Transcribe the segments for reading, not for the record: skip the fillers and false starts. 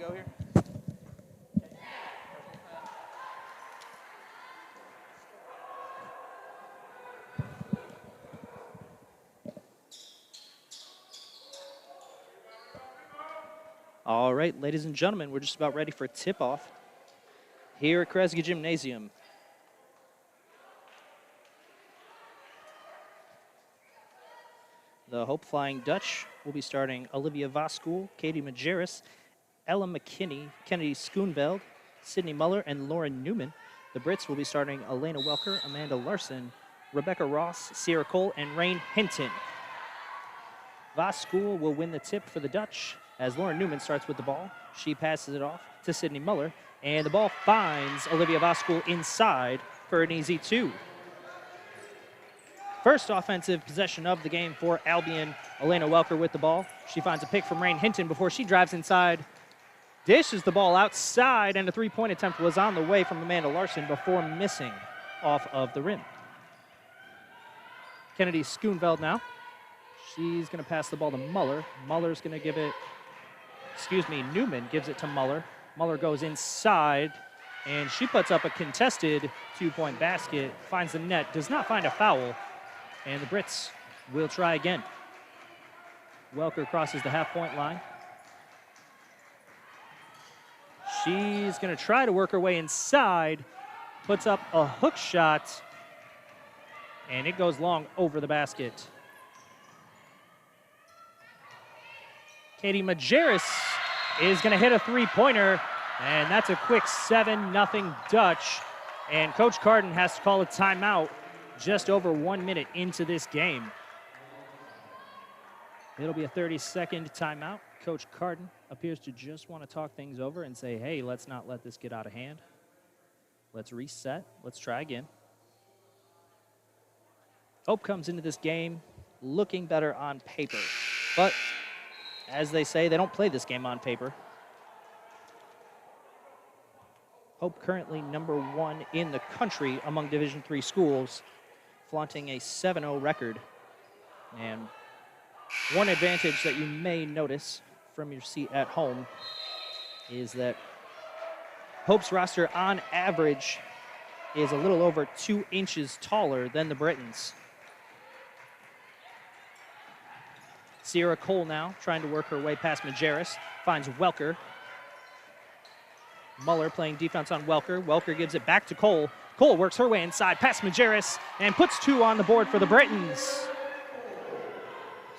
go here? All right, ladies and gentlemen, we're just about ready for tip-off here at Kresge Gymnasium. The Hope Flying Dutch will be starting Olivia Voskul, Katie Majerus, Ella McKinney, Kennedy Schoonveld, Sydney Muller, and Lauren Newman. The Brits will be starting Elena Welker, Amanda Larson, Rebecca Ross, Sierra Cole, and Rain Hinton. Voskul will win the tip for the Dutch as Lauren Newman starts with the ball. She passes it off to Sydney Muller, and the ball finds Olivia Voskul inside for an easy 2. First offensive possession of the game for Albion. Elena Welker with the ball. She finds a pick from Rain Hinton before she drives inside. Dishes the ball outside, and a three-point attempt was on the way from Amanda Larson before missing off of the rim. Kennedy Schoonveld now. She's going to pass the ball to Muller. Muller's going to give it, Newman gives it to Muller. Muller goes inside, and she puts up a contested two-point basket, finds the net, does not find a foul, and the Brits will try again. Welker crosses the half-point line. She's going to try to work her way inside, puts up a hook shot, and it goes long over the basket. Katie Majerus is going to hit a three-pointer, and that's a quick 7-0 Dutch. And Coach Carden has to call a timeout just over 1 minute into this game. It'll be a 30-second timeout. Coach Carden appears to just want to talk things over and say, hey, let's not let this get out of hand. Let's reset. Let's try again. Hope comes into this game looking better on paper. But as they say, they don't play this game on paper. Hope currently #1 in the country among Division III schools, flaunting a 7-0 record. And one advantage that you may notice from your seat at home is that Hope's roster on average is a little over 2 inches taller than the Britons. Sierra Cole now trying to work her way past Majerus, finds Welker. Muller playing defense on Welker. Welker gives it back to Cole. Cole works her way inside past Majerus and puts 2 on the board for the Britons.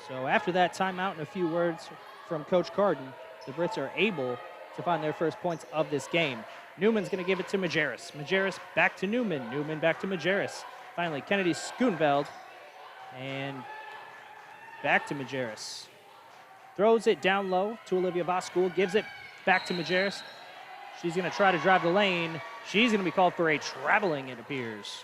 So after that timeout and a few words from Coach Carden, the Brits are able to find their first points of this game. Newman's going to give it to Majerus. Majerus back to Newman. Newman back to Majerus. Finally, Kennedy Schoonveld. And back to Majerus. Throws it down low to Olivia Voskul. Gives it back to Majerus. She's going to try to drive the lane. She's going to be called for a traveling, it appears.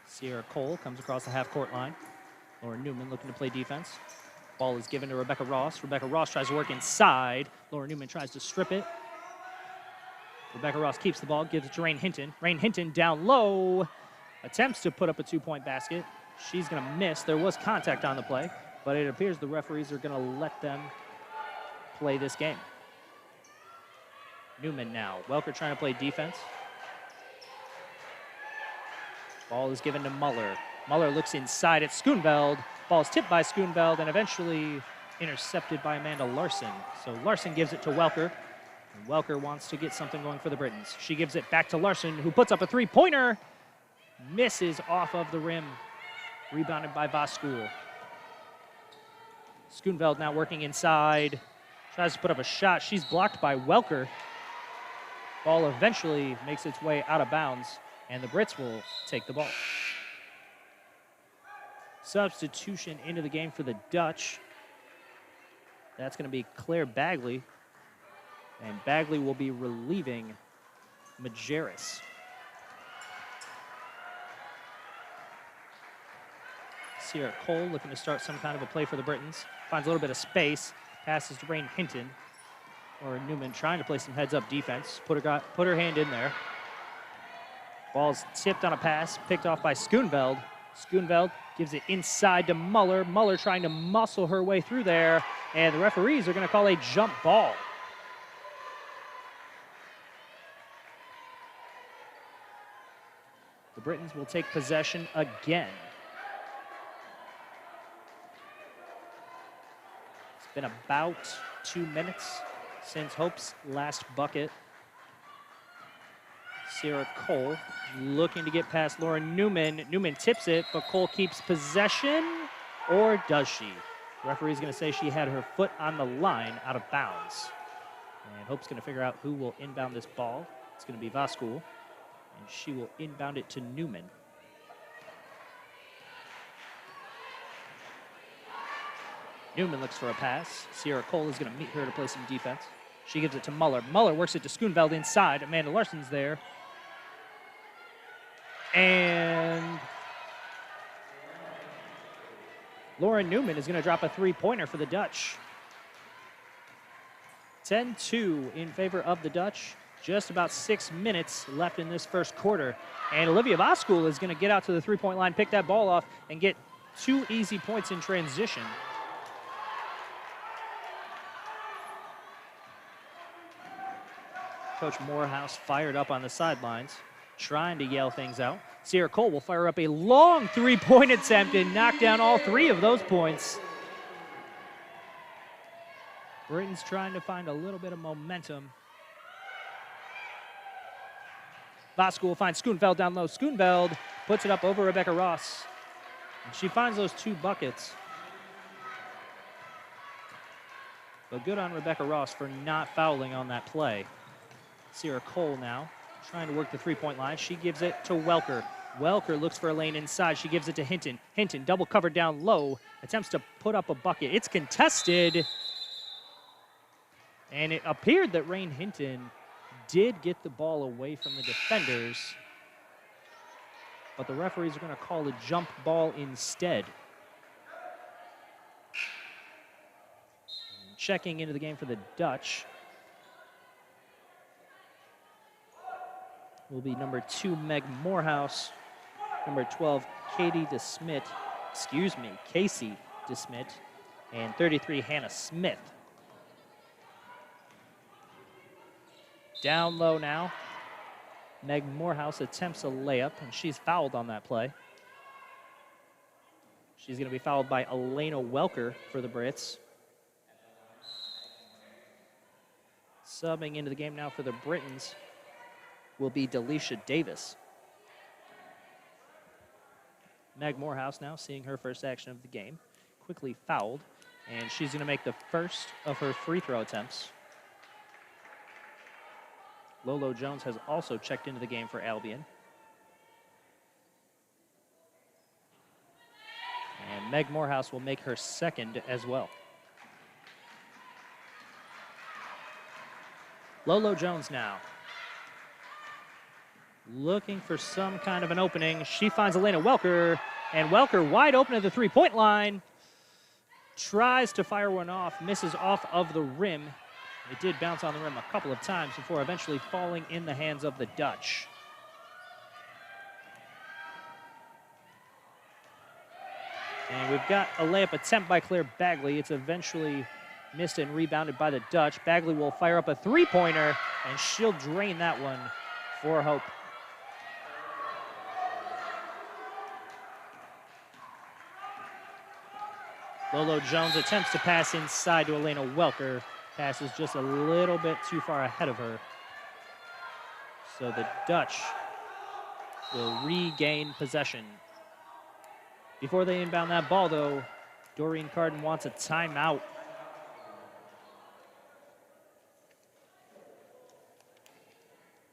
Sierra Cole comes across the half-court line. Lauren Newman looking to play defense. Ball is given to Rebecca Ross. Rebecca Ross tries to work inside. Lauren Newman tries to strip it. Rebecca Ross keeps the ball, gives it to Rain Hinton. Rain Hinton down low, attempts to put up a 2-point basket. She's going to miss. There was contact on the play, but it appears the referees are going to let them play this game. Newman now. Welker trying to play defense. Ball is given to Muller. Muller looks inside at Schoonveld. Ball is tipped by Schoonveld and eventually intercepted by Amanda Larson. So Larson gives it to Welker. And Welker wants to get something going for the Britons. She gives it back to Larson, who puts up a three-pointer. Misses off of the rim. Rebounded by Voskul. Schoonveld now working inside. Tries to put up a shot. She's blocked by Welker. Ball eventually makes its way out of bounds, and the Brits will take the ball. Substitution into the game for the Dutch. That's going to be Claire Bagley. And Bagley will be relieving Majerus. Sierra Cole looking to start some kind of a play for the Britons. Finds a little bit of space. Passes to Rain Hinton. Or Newman trying to play some heads-up defense. Put her hand in there. Ball's tipped on a pass, picked off by Schoonveld. Schoonveld gives it inside to Muller. Muller trying to muscle her way through there, and the referees are going to call a jump ball. The Britons will take possession again. It's been about 2 minutes since Hope's last bucket. Sierra Cole looking to get past Lauren Newman. Newman tips it, but Cole keeps possession, or does she? The referee's going to say she had her foot on the line out of bounds. And Hope's going to figure out who will inbound this ball. It's going to be Vaskul, and she will inbound it to Newman. Newman looks for a pass. Sierra Cole is going to meet her to play some defense. She gives it to Muller. Muller works it to Schoonveld inside. Amanda Larson's there. And Lauren Newman is going to drop a three-pointer for the Dutch. 10-2 in favor of the Dutch. Just about 6 minutes left in this first quarter. And Olivia Vaskul is going to get out to the three-point line, pick that ball off, and get 2 easy points in transition. Coach Morehouse fired up on the sidelines, trying to yell things out. Sierra Cole will fire up a long three-point attempt and knock down all 3 of those points. Britons trying to find a little bit of momentum. Vaskul will find Schoonveld down low. Schoonveld puts it up over Rebecca Ross. And she finds those 2 buckets. But good on Rebecca Ross for not fouling on that play. Sierra Cole now trying to work the three-point line. She gives it to Welker. Welker looks for a lane inside. She gives it to Hinton. Hinton double covered down low. Attempts to put up a bucket. It's contested. And it appeared that Rain Hinton did get the ball away from the defenders. But the referees are going to call a jump ball instead. And checking into the game for the Dutch will be number 2, Meg Morehouse, number 12, Casey DeSmit, and 33, Hannah Smith. Down low now. Meg Morehouse attempts a layup, and she's fouled on that play. She's going to be fouled by Elena Welker for the Brits. Subbing into the game now for the Britons will be Delisha Davis. Meg Morehouse now seeing her first action of the game. Quickly fouled, and she's going to make the first of her free throw attempts. Lolo Jones has also checked into the game for Albion. And Meg Morehouse will make her second as well. Lolo Jones now looking for some kind of an opening. She finds Elena Welker, and Welker wide open at the three-point line. Tries to fire one off, misses off of the rim. It did bounce on the rim a couple of times before eventually falling in the hands of the Dutch. And we've got a layup attempt by Claire Bagley. It's eventually missed and rebounded by the Dutch. Bagley will fire up a three-pointer, and she'll drain that one for Hope. Lolo Jones attempts to pass inside to Elena Welker. Pass is just a little bit too far ahead of her. So the Dutch will regain possession. Before they inbound that ball, though, Doreen Carden wants a timeout.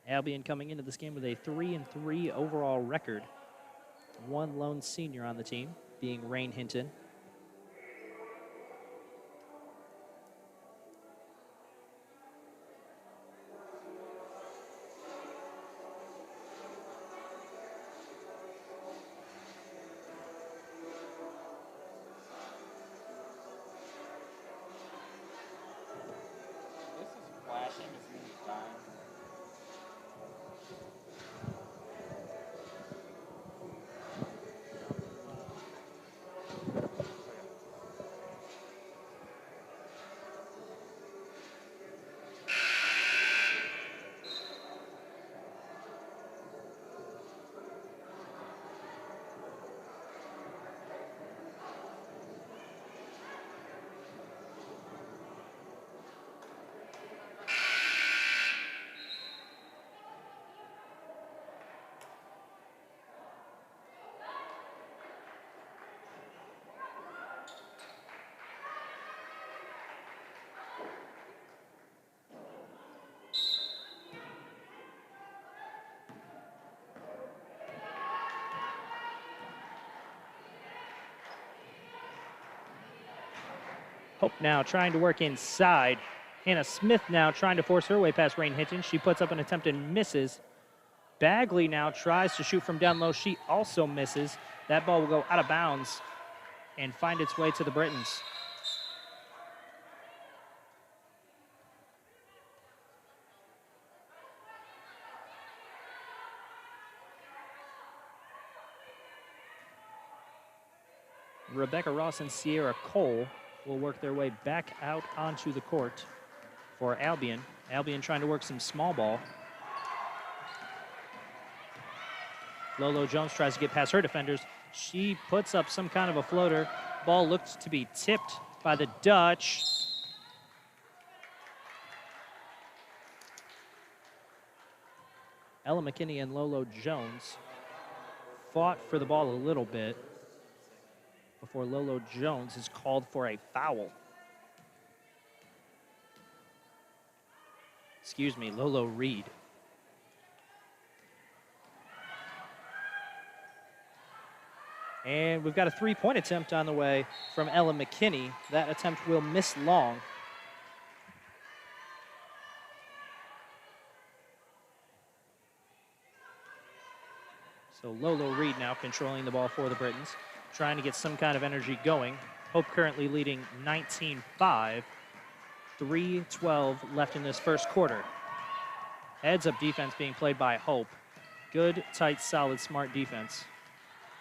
Albion coming into this game with a 3-3 overall record. One lone senior on the team, being Rain Hinton. Hope now trying to work inside. Hannah Smith now trying to force her way past Rain Hinton. She puts up an attempt and misses. Bagley now tries to shoot from down low. She also misses. That ball will go out of bounds and find its way to the Britons. Rebecca Ross and Sierra Cole will work their way back out onto the court for Albion. Albion trying to work some small ball. Lolo Jones tries to get past her defenders. She puts up some kind of a floater. Ball looked to be tipped by the Dutch. Ella McKinney and Lolo Jones fought for the ball a little bit before Lolo Jones is called for a foul. Excuse me, Lolo Reed. And we've got a three-point attempt on the way from Ella McKinney. That attempt will miss long. So Lolo Reed now controlling the ball for the Britons, trying to get some kind of energy going. Hope currently leading 19-5. 3:12 left in this first quarter. Heads-up defense being played by Hope. Good, tight, solid, smart defense.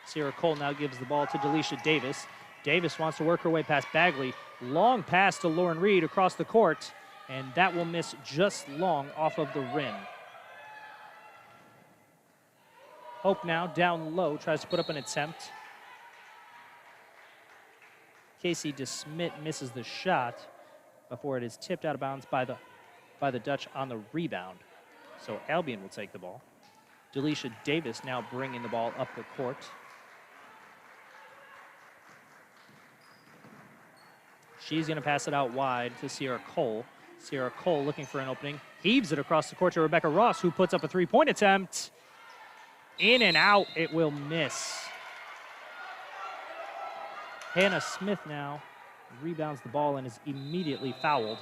Sierra Cole now gives the ball to Delisha Davis. Davis wants to work her way past Bagley. Long pass to Lauren Reed across the court, and that will miss just long off of the rim. Hope now down low, tries to put up an attempt. Casey DeSmit misses the shot before it is tipped out of bounds by the Dutch on the rebound. So Albion will take the ball. Delisha Davis now bringing the ball up the court. She's going to pass it out wide to Sierra Cole. Sierra Cole looking for an opening. Heaves it across the court to Rebecca Ross, who puts up a three-point attempt. In and out, it will miss. Hannah Smith now rebounds the ball and is immediately fouled.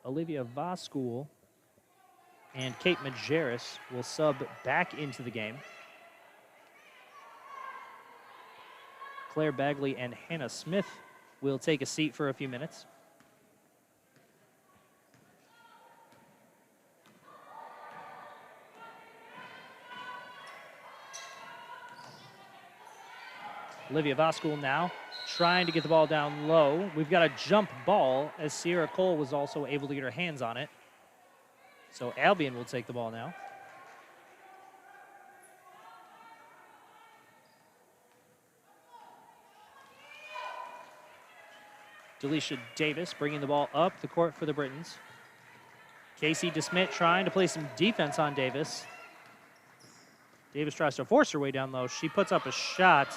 Olivia Voskuhl and Kate Majerus will sub back into the game. Claire Bagley and Hannah Smith will take a seat for a few minutes. Olivia Voskuhl now trying to get the ball down low. We've got a jump ball as Sierra Cole was also able to get her hands on it. So Albion will take the ball now. Delisha Davis bringing the ball up the court for the Britons. Casey DeSmit trying to play some defense on Davis. Davis tries to force her way down low. She puts up a shot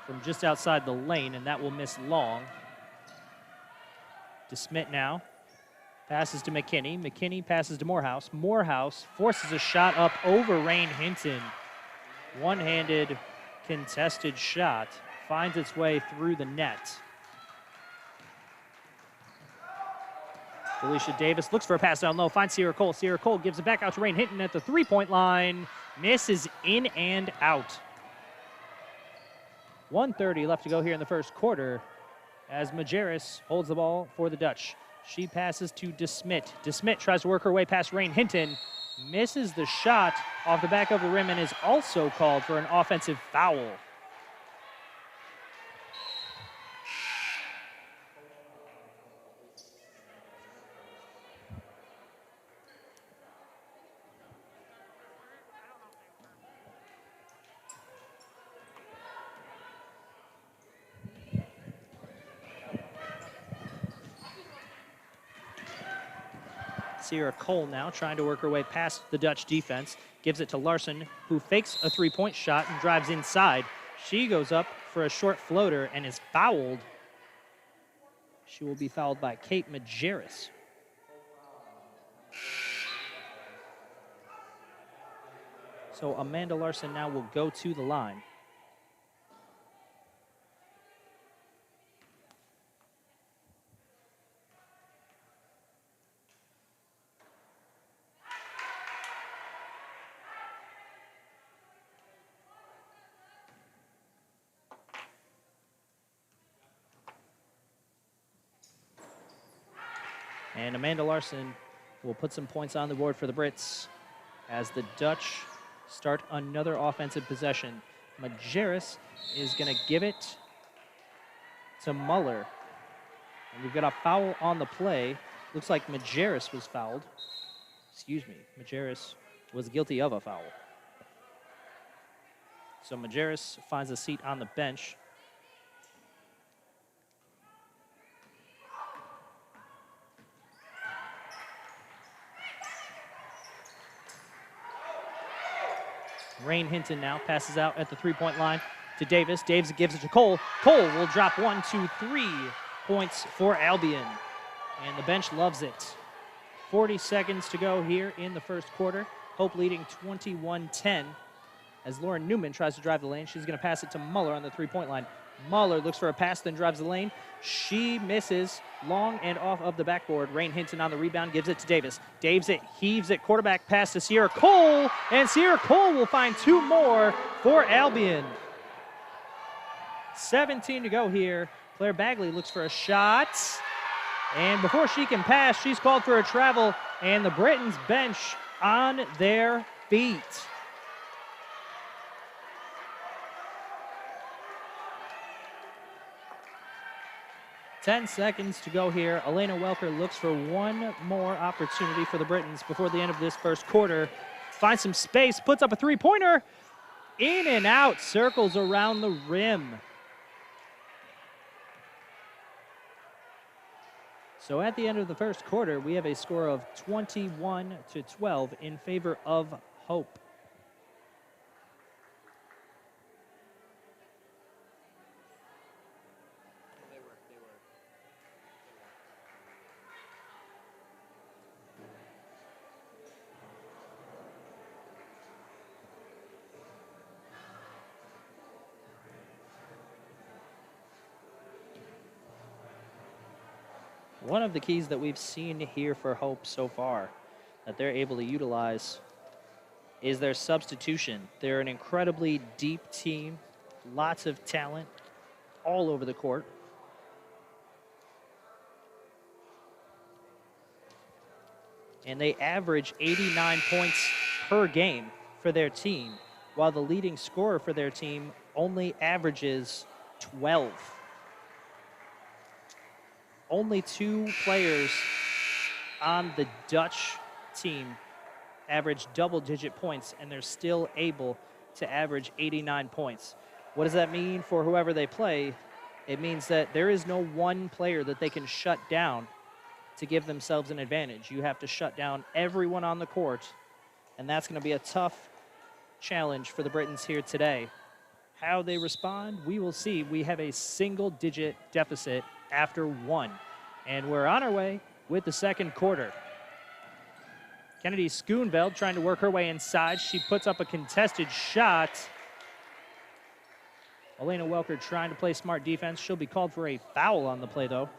from just outside the lane, and that will miss long. DeSmit now passes to McKinney. McKinney passes to Morehouse. Morehouse forces a shot up over Rain Hinton. One-handed contested shot finds its way through the net. Delisha Davis looks for a pass down low, finds Sierra Cole. Sierra Cole gives it back out to Rain Hinton at the three-point line. Misses in and out. 1:30 left to go here in the first quarter as Majerus holds the ball for the Dutch. She passes to DeSmit. DeSmit tries to work her way past Rain Hinton. Misses the shot off the back of the rim and is also called for an offensive foul. Sierra Cole now trying to work her way past the Dutch defense. Gives it to Larson, who fakes a three-point shot and drives inside. She goes up for a short floater and is fouled. She will be fouled by Kate Majerus. So Amanda Larson now will go to the line. And Amanda Larson will put some points on the board for the Brits as the Dutch start another offensive possession. Majerus is going to give it to Muller. And we've got a foul on the play. Looks like Majerus was fouled. Excuse me, Majerus was guilty of a foul. So Majerus finds a seat on the bench. Rain Hinton now passes out at the three-point line to Davis. Davis gives it to Cole. Cole will drop 1, 2, 3 points for Albion. And the bench loves it. 40 seconds to go here in the first quarter. Hope leading 21-10 as Lauren Newman tries to drive the lane. She's going to pass it to Muller on the three-point line. Muller looks for a pass, then drives the lane. She misses long and off of the backboard. Rain Hinton on the rebound, gives it to Davis. Davis it, heaves it, quarterback pass to Sierra Cole, and Sierra Cole will find 2 more for Albion. 17 to go here. Claire Bagley looks for a shot, and before she can pass, she's called for a travel, and the Britons bench on their feet. Ten seconds to go here. Elena Welker looks for one more opportunity for the Britons before the end of this first quarter. Finds some space, puts up a three-pointer. In and out, circles around the rim. So at the end of the first quarter, we have a score of 21-12 in favor of Hope. One of the keys that we've seen here for Hope so far that they're able to utilize is their substitution. They're an incredibly deep team, lots of talent all over the court. And they average 89 points per game for their team, while the leading scorer for their team only averages 12. Only 2 players on the Dutch team average double-digit points, and they're still able to average 89 points. What does that mean for whoever they play? It means that there is no one player that they can shut down to give themselves an advantage. You have to shut down everyone on the court, and that's going to be a tough challenge for the Britons here today. How they respond, we will see. We have a single-digit deficit after 1. And we're on our way with the second quarter. Kennedy Schoonveld trying to work her way inside. She puts up a contested shot. Elena Welker trying to play smart defense. She'll be called for a foul on the play, though.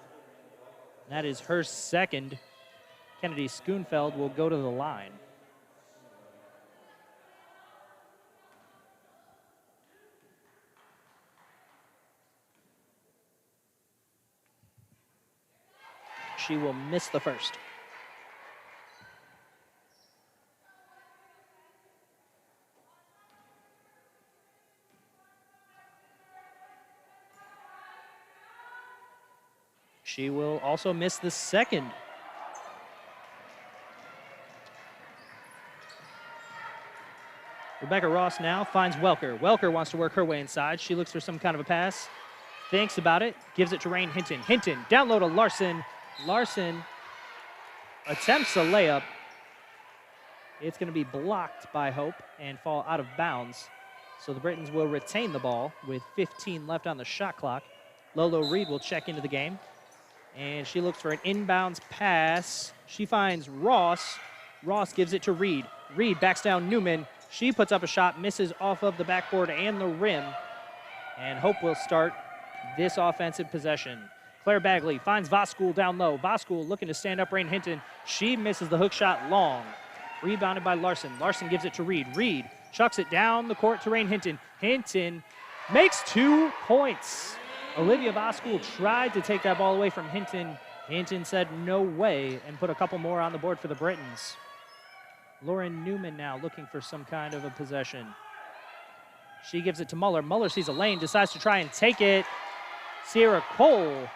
That is her second. Kennedy Schoonveld will go to the line. She will miss the first. She will also miss the second. Rebecca Ross now finds Welker. Welker wants to work her way inside. She looks for some kind of a pass, thinks about it, gives it to Rain Hinton. Hinton down low to Larson. Larson attempts a layup. It's going to be blocked by Hope and fall out of bounds. So the Britons will retain the ball with 15 left on the shot clock. Lolo Reed will check into the game. And she looks for an inbounds pass. She finds Ross. Ross gives it to Reed. Reed backs down Newman. She puts up a shot, misses off of the backboard and the rim. And Hope will start this offensive possession. Claire Bagley finds Voskul down low. Voskul looking to stand up Rain Hinton. She misses the hook shot long. Rebounded by Larson. Larson gives it to Reed. Reed chucks it down the court to Rain Hinton. Hinton makes 2 points. Olivia Voskul tried to take that ball away from Hinton. Hinton said no way and put a couple more on the board for the Britons. Lauren Newman now looking for some kind of a possession. She gives it to Muller. Muller sees a lane, decides to try and take it. Sierra Cole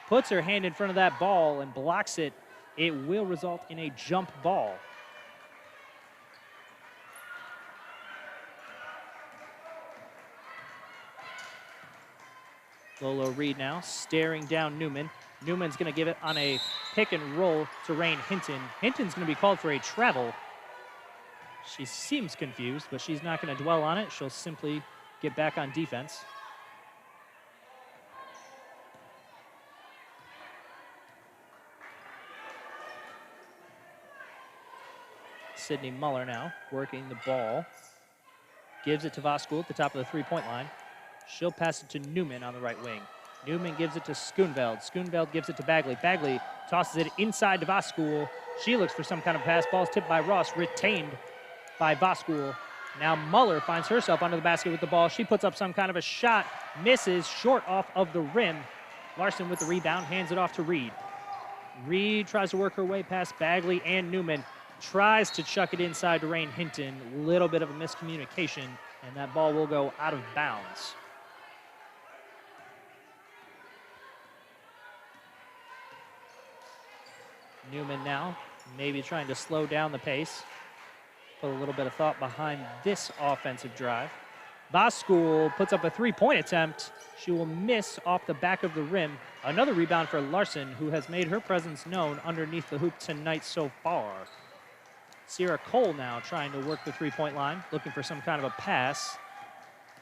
puts her hand in front of that ball and blocks it. It will result in a jump ball. Lolo Reed now staring down Newman. Newman's going to give it on a pick and roll to Rain Hinton. Hinton's going to be called for a travel. She seems confused, but she's not going to dwell on it. She'll simply get back on defense. Sydney Muller now working the ball. Gives it to Voskuhl at the top of the three-point line. She'll pass it to Newman on the right wing. Newman gives it to Schoonveld. Schoonveld gives it to Bagley. Bagley tosses it inside to Voskuhl. She looks for some kind of pass. Ball's tipped by Ross, retained by Voskuhl. Now Muller finds herself under the basket with the ball. She puts up some kind of a shot, misses short off of the rim. Larson with the rebound, hands it off to Reed. Reed tries to work her way past Bagley and Newman. Tries to chuck it inside to Rain Hinton. Little bit of a miscommunication, and that ball will go out of bounds. Newman now maybe trying to slow down the pace. Put a little bit of thought behind this offensive drive. Voskuhl puts up a three-point attempt. She will miss off the back of the rim. Another rebound for Larson, who has made her presence known underneath the hoop tonight so far. Sierra Cole now trying to work the three-point line, looking for some kind of a pass.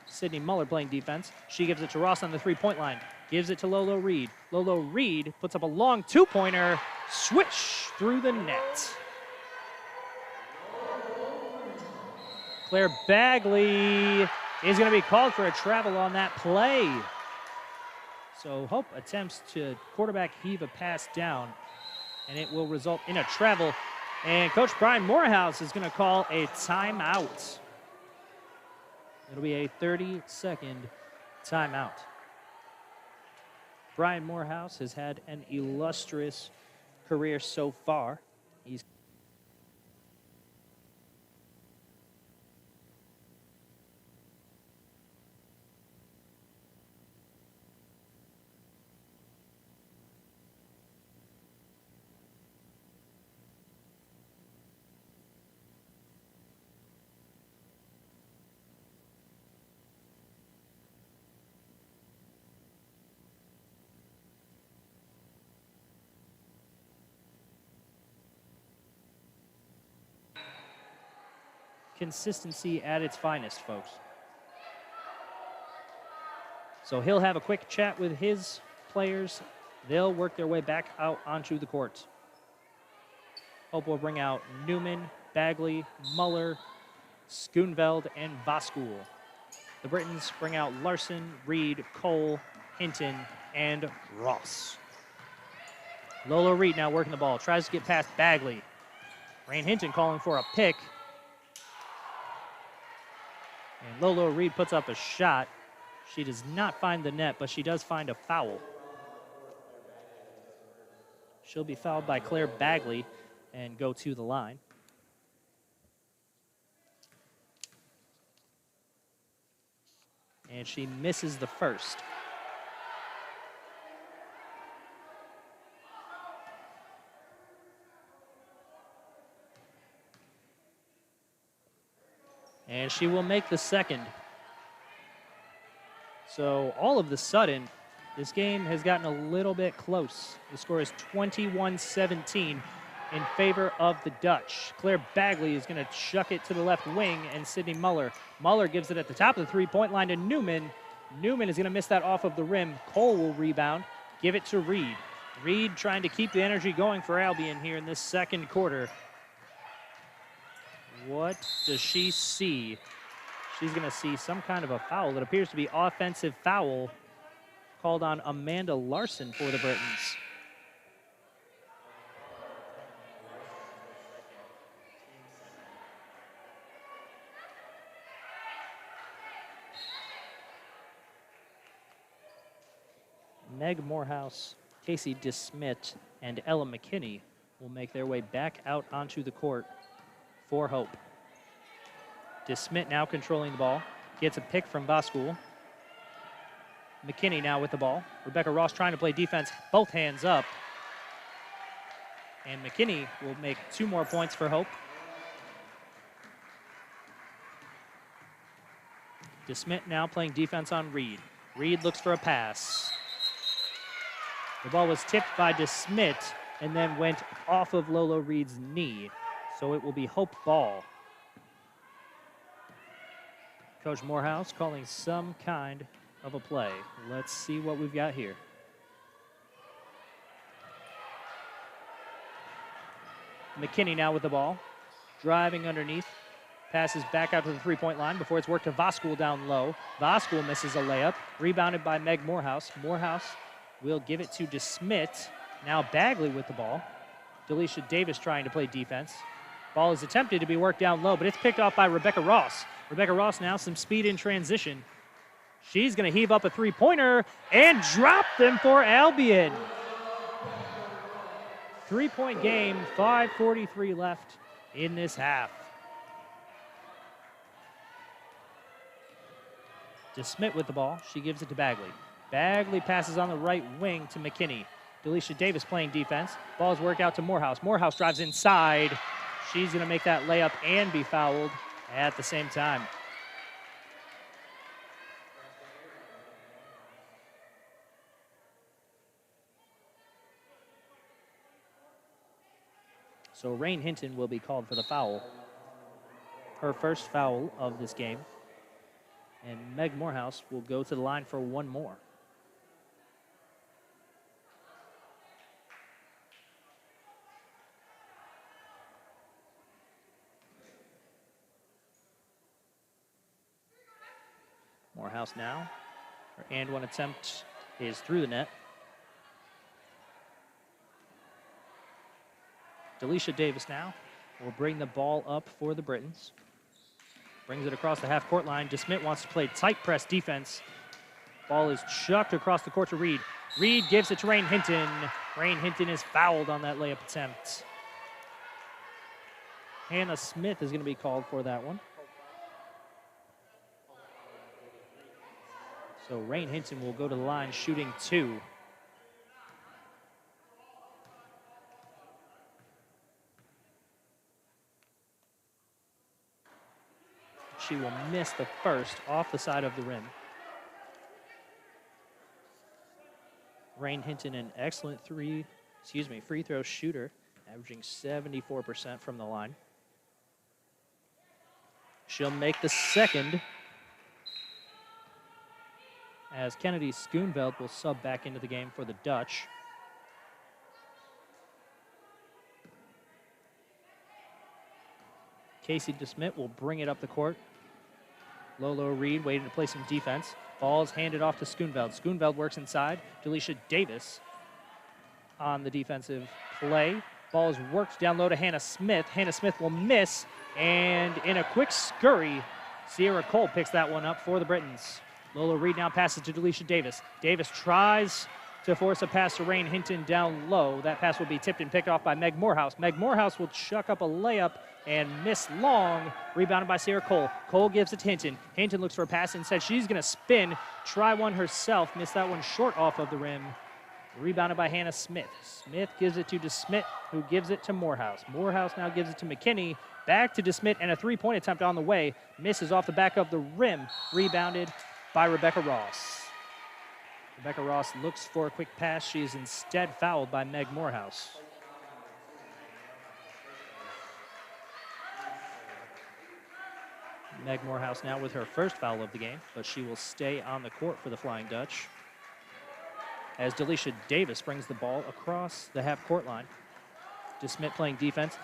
Sydney Muller playing defense. She gives it to Ross on the three-point line. Gives it to Lolo Reed. Lolo Reed puts up a long two-pointer. Swish through the net. Claire Bagley is going to be called for a travel on that play. So Hope attempts to quarterback heave a pass down, and it will result in a travel. And Coach Brian Morehouse is going to call a timeout. It'll be a 30-second timeout. Brian Morehouse has had an illustrious career so far. He's consistency at its finest, folks. So he'll have a quick chat with his players. They'll work their way back out onto the court. Hope will bring out Newman, Bagley, Muller, Schoonveld, and Voskuhl. The Britons bring out Larson, Reed, Cole, Hinton, and Ross. Lolo Reed now working the ball. Tries to get past Bagley. Rain Hinton calling for a pick. And Lolo Reed puts up a shot. She does not find the net, but she does find a foul. She'll be fouled by Claire Bagley and go to the line. And she misses the first. And she will make the second. So all of a sudden, this game has gotten a little bit close. The score is 21-17 in favor of the Dutch. Claire Bagley is going to chuck it to the left wing, and Sydney Muller. Muller gives it at the top of the three-point line to Newman. Newman is going to miss that off of the rim. Cole will rebound, give it to Reed. Reed trying to keep the energy going for Albion here in this second quarter. What does she see? She's going to see some kind of a foul. It appears to be offensive foul called on Amanda Larson for the Britons. Meg Morehouse Casey DeSmit and Ella McKinney will make their way back out onto the court for Hope. DeSmit now controlling the ball. Gets a pick from Voskul. McKinney now with the ball. Rebecca Ross trying to play defense, both hands up. And McKinney will make 2 more points for Hope. DeSmit now playing defense on Reed. Reed looks for a pass. The ball was tipped by DeSmit and then went off of Lolo Reed's knee. So it will be Hope ball. Coach Morehouse calling some kind of a play. Let's see what we've got here. McKinney now with the ball. Driving underneath. Passes back out to the three-point line before it's worked to Voskul down low. Voskul misses a layup. Rebounded by Meg Morehouse. Morehouse will give it to DeSmit. Now Bagley with the ball. Delisha Davis trying to play defense. Ball is attempted to be worked down low, but it's picked off by Rebecca Ross. Rebecca Ross now some speed in transition. She's going to heave up a three-pointer and drop them for Albion. 3-point game, 5:43 left in this half. DeSmit with the ball. She gives it to Bagley. Bagley passes on the right wing to McKinney. Delisha Davis playing defense. Ball's worked out to Morehouse. Morehouse drives inside. She's going to make that layup and be fouled at the same time. So Rain Hinton will be called for the foul. Her first foul of this game. And Meg Morehouse will go to the line for 1 more. Morehouse now. Her and one attempt is through the net. Delisha Davis now will bring the ball up for the Britons. Brings it across the half-court line. DeSmit wants to play tight press defense. Ball is chucked across the court to Reed. Reed gives it to Rain Hinton. Rain Hinton is fouled on that layup attempt. Hannah Smith is going to be called for that one. So Rain Hinton will go to the line shooting 2. She will miss the first off the side of the rim. Rain Hinton, an excellent free throw shooter, averaging 74% from the line. She'll make the second as Kennedy Schoonveld will sub back into the game for the Dutch. Casey DeSmit will bring it up the court. Lolo Reed waiting to play some defense. Ball's handed off to Schoonveld. Schoonveld works inside. Delisha Davis on the defensive play. Ball is worked down low to Hannah Smith. Hannah Smith will miss, and in a quick scurry, Sierra Cole picks that one up for the Britons. Lolo Reed now passes to Delisha Davis. Davis tries to force a pass to Rain Hinton down low. That pass will be tipped and picked off by Meg Morehouse. Meg Morehouse will chuck up a layup and miss long. Rebounded by Sierra Cole. Cole gives it to Hinton. Hinton looks for a pass and says she's going to spin. Try one herself. Missed that one short off of the rim. Rebounded by Hannah Smith. Smith gives it to DeSmit, who gives it to Morehouse. Morehouse now gives it to McKinney. Back to DeSmit, and a three-point attempt on the way. Misses off the back of the rim. Rebounded by Rebecca Ross. Rebecca Ross looks for a quick pass. She is instead fouled by Meg Morehouse. Meg Morehouse now with her first foul of the game, but she will stay on the court for the Flying Dutch. As Delisha Davis brings the ball across the half-court line. DeSmit playing defense.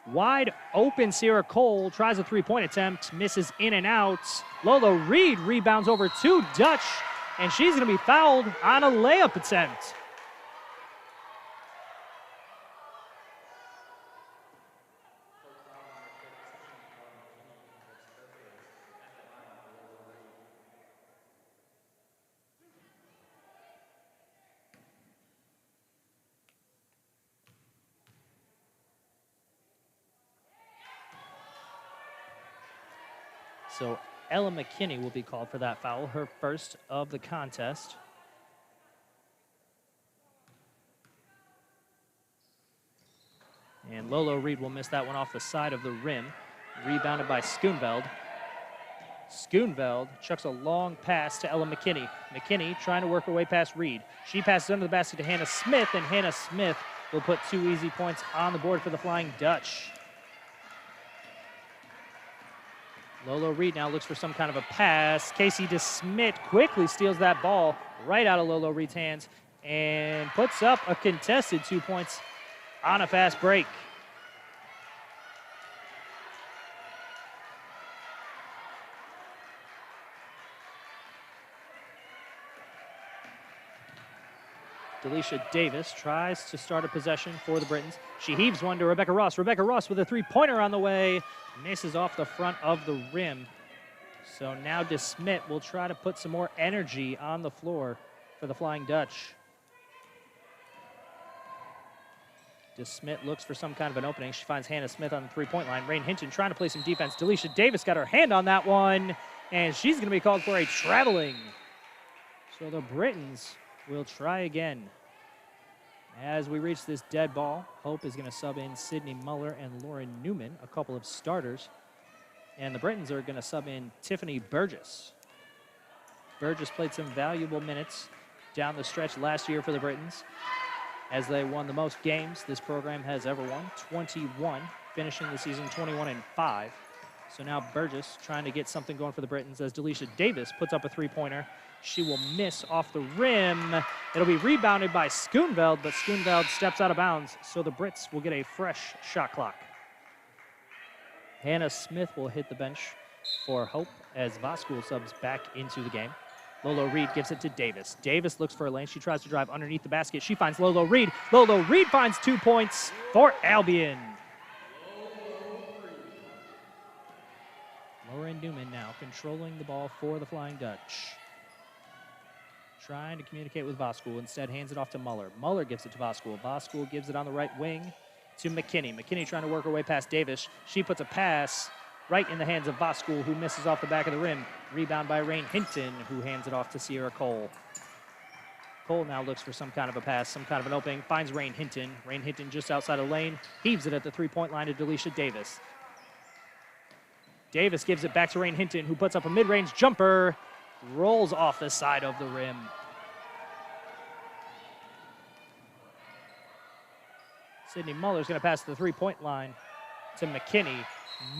Wide open, Sierra Cole tries a three-point attempt, misses in and out. Lolo Reed rebounds over to Dutch, and she's going to be fouled on a layup attempt. So Ella McKinney will be called for that foul, her first of the contest. And Lolo Reed will miss that one off the side of the rim. Rebounded by Schoonveld. Schoonveld chucks a long pass to Ella McKinney. McKinney trying to work her way past Reed. She passes under the basket to Hannah Smith, and Hannah Smith will put 2 easy points on the board for the Flying Dutch. Lolo Reed now looks for some kind of a pass. Casey DeSmit quickly steals that ball right out of Lolo Reed's hands and puts up a contested 2 points on a fast break. Delisha Davis tries to start a possession for the Britons. She heaves one to Rebecca Ross. Rebecca Ross with a three-pointer on the way. Misses off the front of the rim. So now DeSmit will try to put some more energy on the floor for the Flying Dutch. DeSmit looks for some kind of an opening. She finds Hannah Smith on the three-point line. Rain Hinton trying to play some defense. Delisha Davis got her hand on that one, and she's going to be called for a traveling. So the Britons will try again. As we reach this dead ball, Hope is going to sub in Sydney Muller and Lauren Newman, a couple of starters. And the Britons are going to sub in Tiffany Burgess. Burgess played some valuable minutes down the stretch last year for the Britons, as they won the most games this program has ever won, 21, finishing the season 21-5. So now Burgess trying to get something going for the Britons as Delisha Davis puts up a three-pointer. She will miss off the rim. It'll be rebounded by Schoonveld, but Schoonveld steps out of bounds, so the Brits will get a fresh shot clock. Hannah Smith will hit the bench for Hope as Voskul subs back into the game. Lolo Reed gives it to Davis. Davis looks for a lane. She tries to drive underneath the basket. She finds Lolo Reed. Lolo Reed finds 2 points for Albion. Lauren Newman now controlling the ball for the Flying Dutch. Trying to communicate with Voskul. Instead, hands it off to Muller. Muller gives it to Voskul. Voskul gives it on the right wing to McKinney. McKinney trying to work her way past Davis. She puts a pass right in the hands of Voskul, who misses off the back of the rim. Rebound by Rain Hinton, who hands it off to Sierra Cole. Cole now looks for some kind of a pass, some kind of an opening. Finds Rain Hinton. Rain Hinton just outside the lane. Heaves it at the three-point line to Delisha Davis. Davis gives it back to Rain Hinton, who puts up a mid-range jumper. Rolls off the side of the rim. Sydney Muller's going to pass the three-point line to McKinney.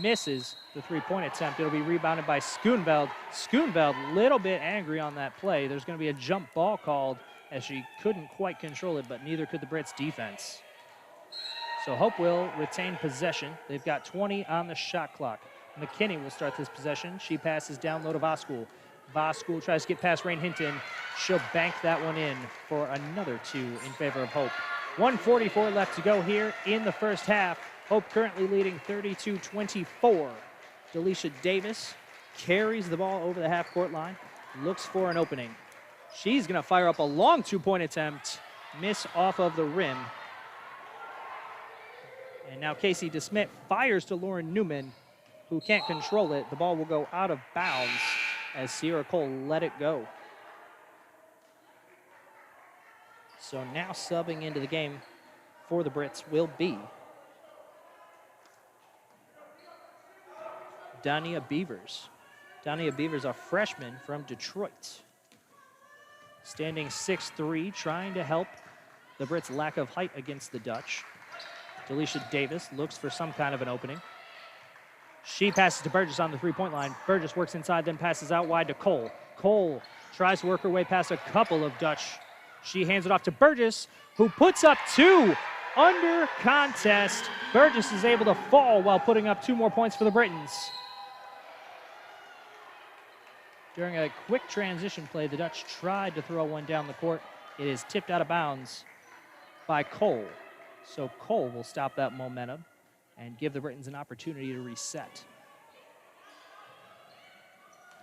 Misses the three-point attempt. It'll be rebounded by Schoonveld. Schoonveld a little bit angry on that play. There's going to be a jump ball called as she couldn't quite control it, but neither could the Brits defense. So Hope will retain possession. They've got 20 on the shot clock. McKinney will start this possession. She passes down low to Voskul. Voskul tries to get past Rain Hinton. She'll bank that one in for another 2 in favor of Hope. 1:44 left to go here in the first half. Hope currently leading 32-24. Delisha Davis carries the ball over the half-court line, looks for an opening. She's going to fire up a long 2-point attempt, miss off of the rim. And now Casey DeSmit fires to Lauren Newman, who can't control it. The ball will go out of bounds as Sierra Cole let it go. So now subbing into the game for the Brits will be Dania Beavers. Dania Beavers, a freshman from Detroit. Standing 6'3", trying to help the Brits' lack of height against the Dutch. Delisha Davis looks for some kind of an opening. She passes to Burgess on the three-point line. Burgess works inside, then passes out wide to Cole. Cole tries to work her way past a couple of Dutch. She hands it off to Burgess, who puts up 2 under contest. Burgess is able to fall while putting up 2 more points for the Britons. During a quick transition play, the Dutch tried to throw one down the court. It is tipped out of bounds by Cole. So Cole will stop that momentum and give the Britons an opportunity to reset.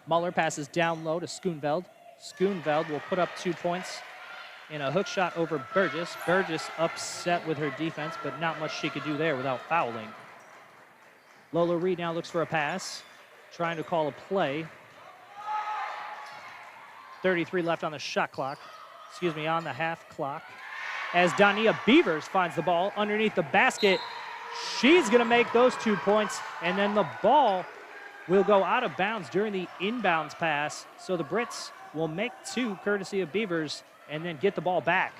Muller passes down low to Schoonveld. Schoonveld will put up 2 points in a hook shot over Burgess. Burgess upset with her defense, but not much she could do there without fouling. Lola Reed now looks for a pass. trying to call a play. 33 left on the shot clock. On the half clock. As Dania Beavers finds the ball underneath the basket. She's going to make those 2 points, and then the ball will go out of bounds during the inbounds pass. So the Brits will make 2 courtesy of Beavers and then get the ball back.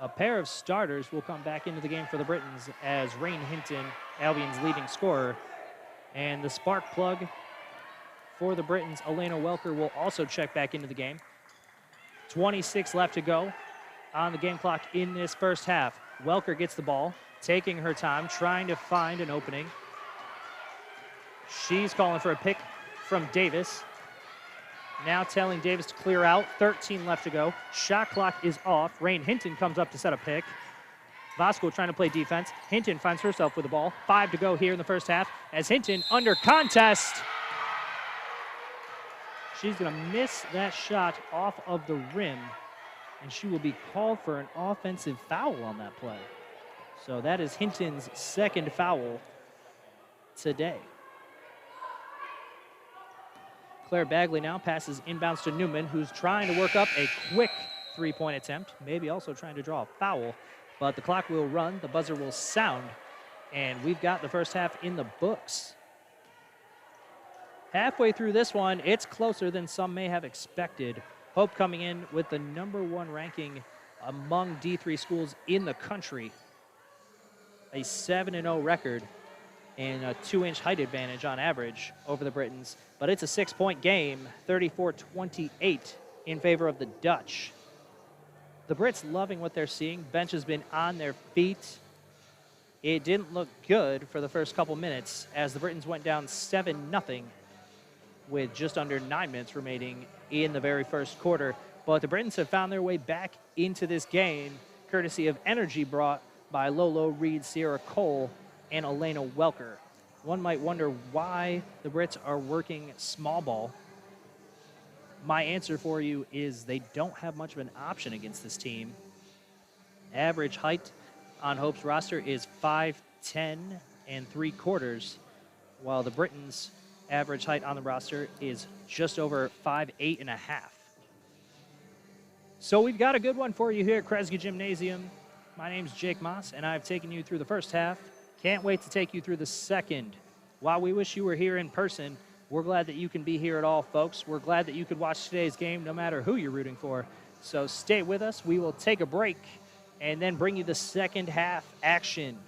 A pair of starters will come back into the game for the Britons as Rain Hinton, Albion's leading scorer, and the spark plug for the Britons, Elena Welker, will also check back into the game. 26 left to go on the game clock in this first half. Welker gets the ball, taking her time, trying to find an opening. She's calling for a pick from Davis. Now telling Davis to clear out. 13 left to go. Shot clock is off. Rain Hinton comes up to set a pick. Vasco trying to play defense. Hinton finds herself with the ball. 5 to go here in the first half as Hinton under contest. She's going to miss that shot off of the rim, and she will be called for an offensive foul on that play. So that is Hinton's second foul today. Claire Bagley now passes inbounds to Newman, who's trying to work up a quick three-point attempt, maybe also trying to draw a foul, but the clock will run, the buzzer will sound, and we've got the first half in the books. Halfway through this one, it's closer than some may have expected. Hope coming in with the #1 ranking among D3 schools in the country. A 7-0 record and a 2-inch height advantage on average over the Britons. But it's a 6-point game, 34-28 in favor of the Dutch. The Brits loving what they're seeing. Bench has been on their feet. It didn't look good for the first couple minutes as the Britons went down 7-0 with just under 9 minutes remaining in the very first quarter. But the Britons have found their way back into this game, courtesy of energy brought by Lolo Reed, Sierra Cole, and Elena Welker. One might wonder why the Brits are working small ball. My answer for you is they don't have much of an option against this team. Average height on Hope's roster is 5'10" and 3/4, while the Britons' average height on the roster is just over 5'8.5". So we've got a good one for you here at Kresge Gymnasium. My name's Jake Moss, and I've taken you through the first half. Can't wait to take you through the second. While we wish you were here in person, we're glad that you can be here at all, folks. We're glad that you could watch today's game no matter who you're rooting for. So stay with us. We will take a break and then bring you the second half action.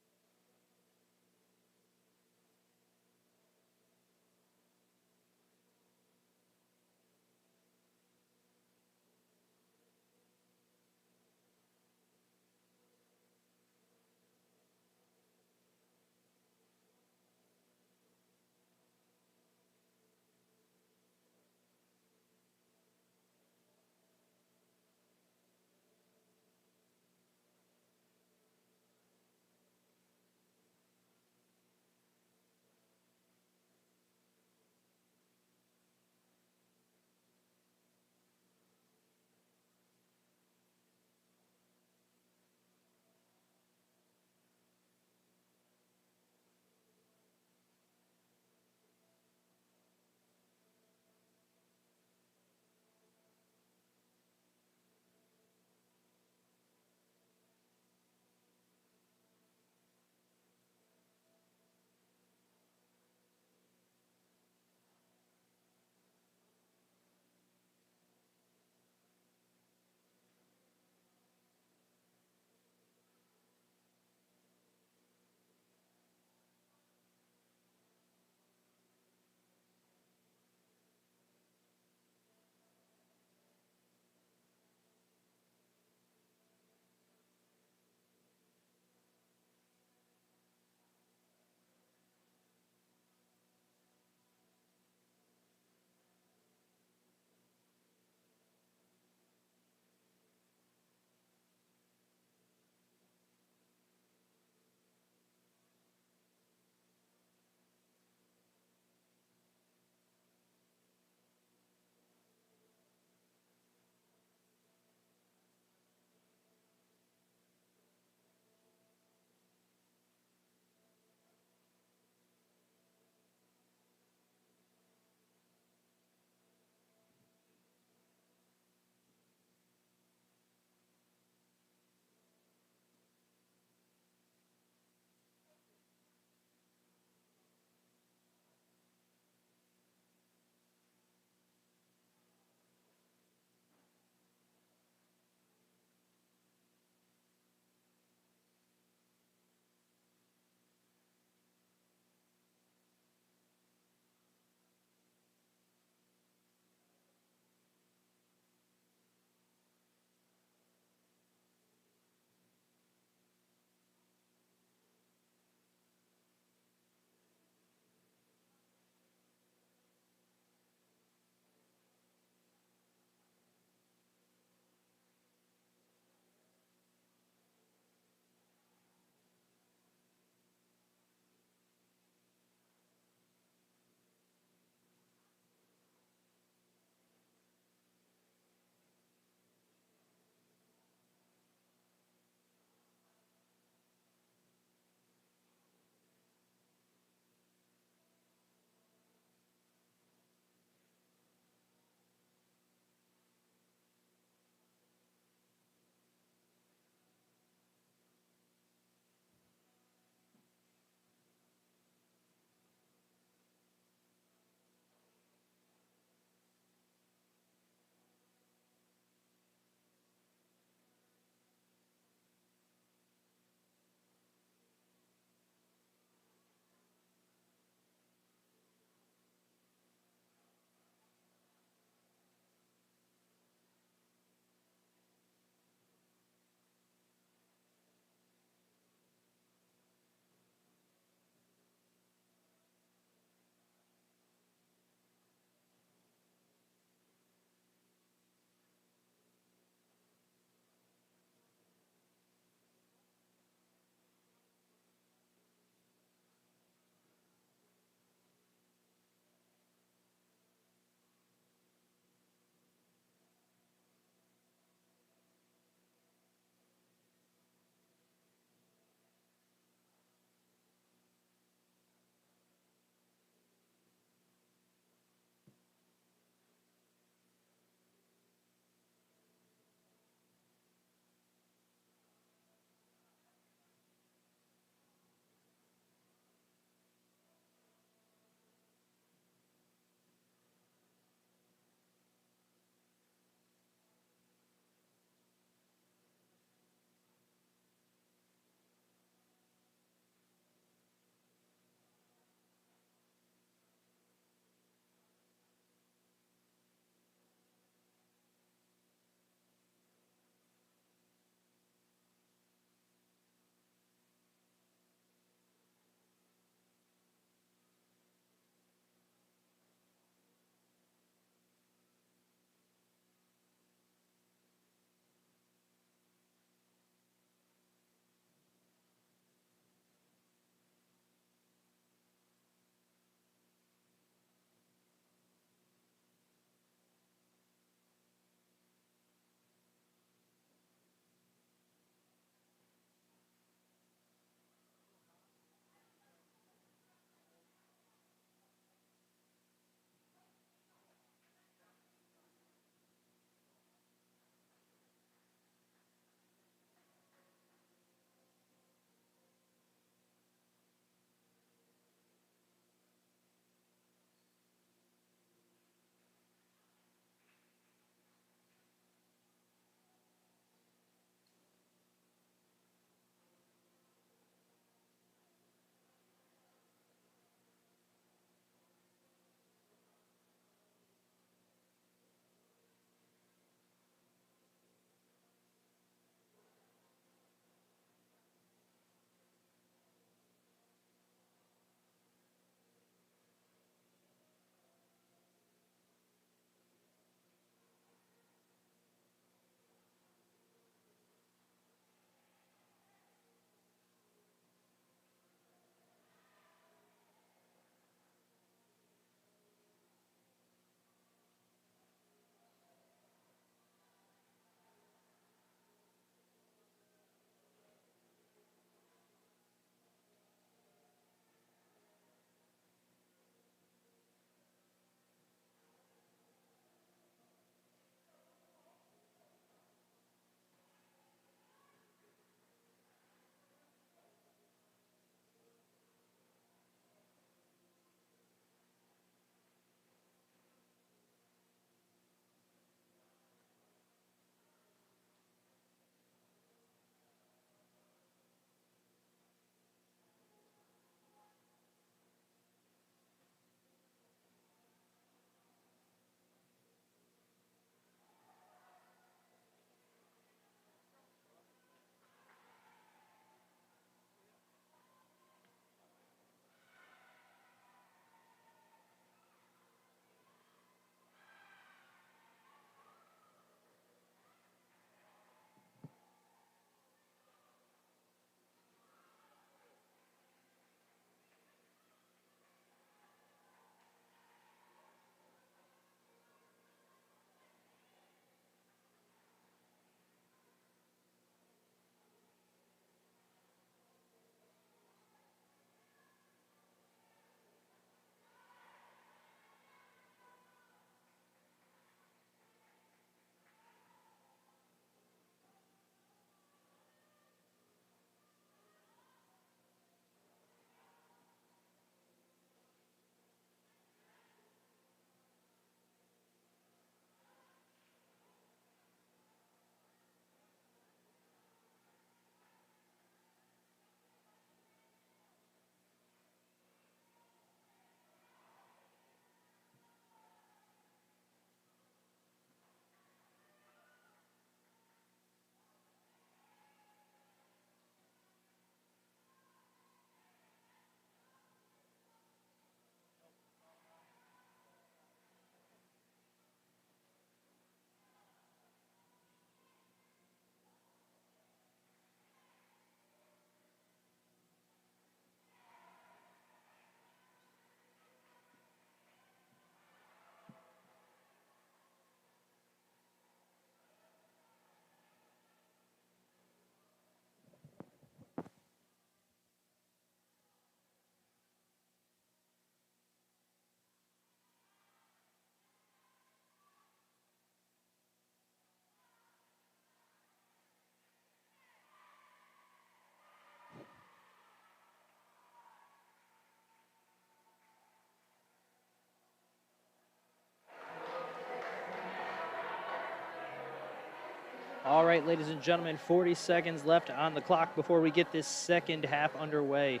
All right, ladies and gentlemen, 40 seconds left on the clock before we get this second half underway.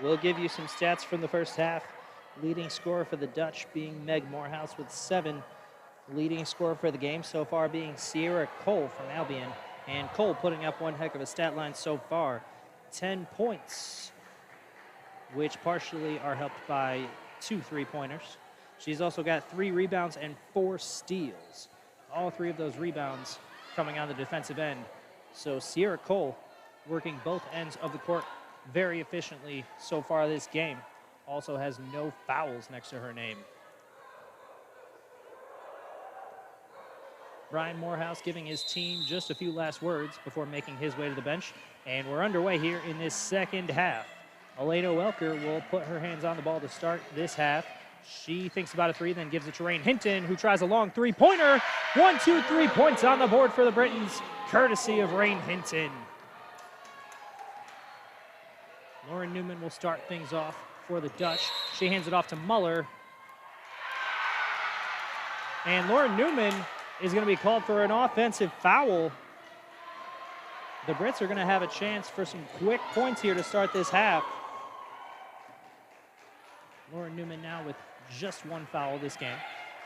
We'll give you some stats from the first half. Leading scorer for the Dutch being Meg Morehouse with 7. Leading scorer for the game so far being Sierra Cole from Albion. And Cole putting up one heck of a stat line so far. 10 points, which partially are helped by 2 3-pointers. She's also got 3 rebounds and 4 steals. All 3 of those rebounds coming on the defensive end. So Sierra Cole working both ends of the court very efficiently so far this game. Also has no fouls next to her name. Brian Morehouse giving his team just a few last words before making his way to the bench. And we're underway here in this second half. Elena Welker will put her hands on the ball to start this half. She thinks about a 3, then gives it to Rain Hinton, who tries a long 3-pointer. 1, 2, 3 points on the board for the Britons, courtesy of Rain Hinton. Lauren Newman will start things off for the Dutch. She hands it off to Muller. And Lauren Newman is going to be called for an offensive foul. The Brits are going to have a chance for some quick points here to start this half. Lauren Newman now with just 1 foul this game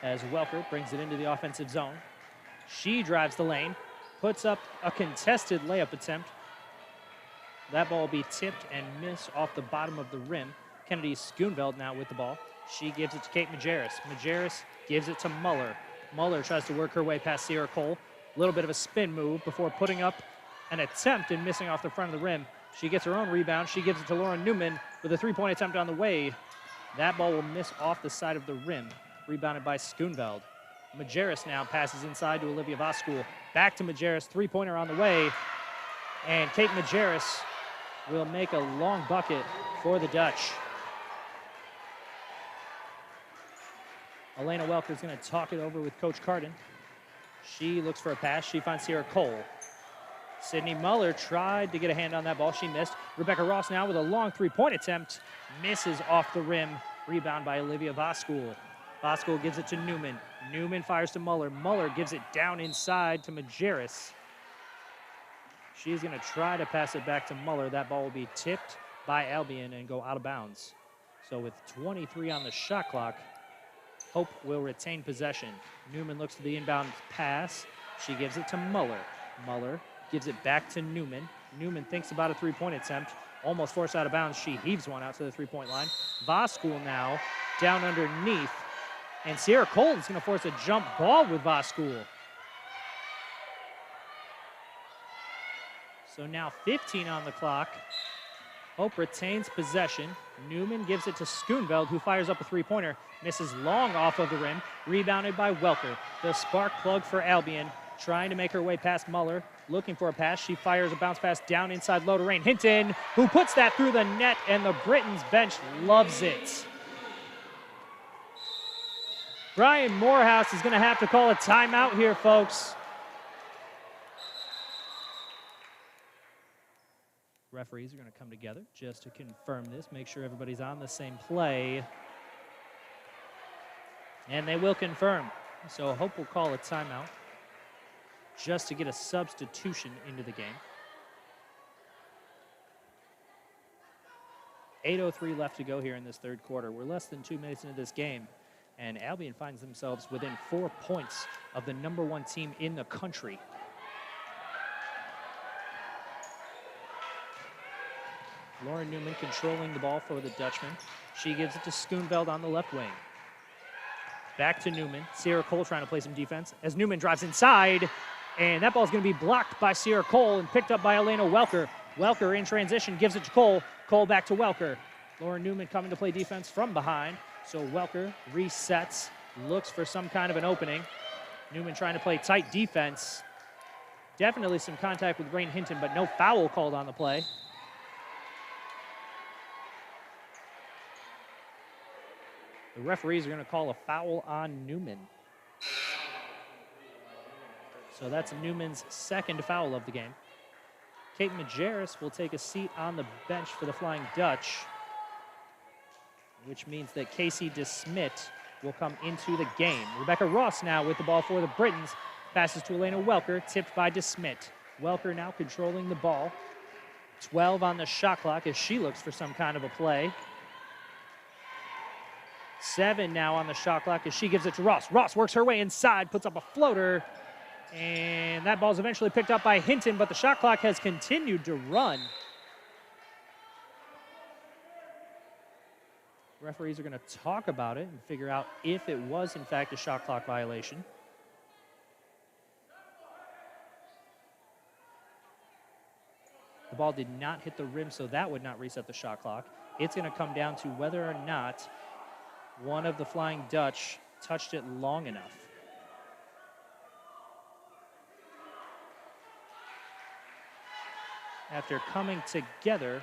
as Welker brings it into the offensive zone. She drives the lane, puts up a contested layup attempt. That ball will be tipped and miss off the bottom of the rim. Kennedy Schoonveld now with the ball. She gives it to Kate Majerus. Majerus gives it to Muller. Muller tries to work her way past Sierra Cole. A little bit of a spin move before putting up an attempt and missing off the front of the rim. She gets her own rebound. She gives it to Lauren Newman with a 3-point attempt on the way. That ball will miss off the side of the rim, rebounded by Schoonveld. Majerus now passes inside to Olivia Voskuhl. Back to Majerus, 3-pointer on the way. And Kate Majerus will make a long bucket for the Dutch. Elena Welker is going to talk it over with Coach Carden. She looks for a pass. She finds Sierra Cole. Sydney Muller tried to get a hand on that ball. She missed. Rebecca Ross now with a long 3-point attempt. Misses off the rim. Rebound by Olivia Voskuhl. Voskuhl gives it to Newman. Newman fires to Muller. Muller gives it down inside to Majerus. She's going to try to pass it back to Muller. That ball will be tipped by Albion and go out of bounds. So with 23 on the shot clock, Hope will retain possession. Newman looks to the inbound pass. She gives it to Muller. Muller gives it back to Newman. Newman thinks about a 3-point attempt. Almost forced out of bounds. She heaves one out to the 3-point line. Voskuhl now down underneath. And Sierra Cole is going to force a jump ball with Voskuhl. So now 15 on the clock. Hope retains possession. Newman gives it to Schoonveld, who fires up a 3-pointer. Misses long off of the rim. Rebounded by Welker. The spark plug for Albion. Trying to make her way past Muller. Looking for a pass. She fires a bounce pass down inside low to Rain Hinton, who puts that through the net, and the Britons bench loves it. Brian Morehouse is going to have to call a timeout here, folks. Referees are going to come together just to confirm this, make sure everybody's on the same play. And they will confirm. So Hope will call a timeout just to get a substitution into the game. 8:03 left to go here in this third quarter. We're less than 2 minutes into this game, and Albion finds themselves within 4 points of the #1 team in the country. Lauren Newman controlling the ball for the Dutchman. She gives it to Schoonveld on the left wing. Back to Newman. Sierra Cole trying to play some defense as Newman drives inside, and that ball's going to be blocked by Sierra Cole and picked up by Elena Welker. Welker in transition gives it to Cole. Cole back to Welker. Lauren Newman coming to play defense from behind. So Welker resets, looks for some kind of an opening. Newman trying to play tight defense. Definitely some contact with Rain Hinton, but no foul called on the play. The referees are going to call a foul on Newman. So that's Newman's second foul of the game. Kate Majerus will take a seat on the bench for the Flying Dutch, which means that Casey DeSmit will come into the game. Rebecca Ross now with the ball for the Britons. Passes to Elena Welker, tipped by DeSmit. Welker now controlling the ball. 12 on the shot clock as she looks for some kind of a play. 7 now on the shot clock as she gives it to Ross. Ross works her way inside, puts up a floater, and that ball's eventually picked up by Hinton, but the shot clock has continued to run. Referees are going to talk about it and figure out if it was, in fact, a shot clock violation. The ball did not hit the rim, so that would not reset the shot clock. It's going to come down to whether or not one of the Flying Dutch touched it long enough. After coming together,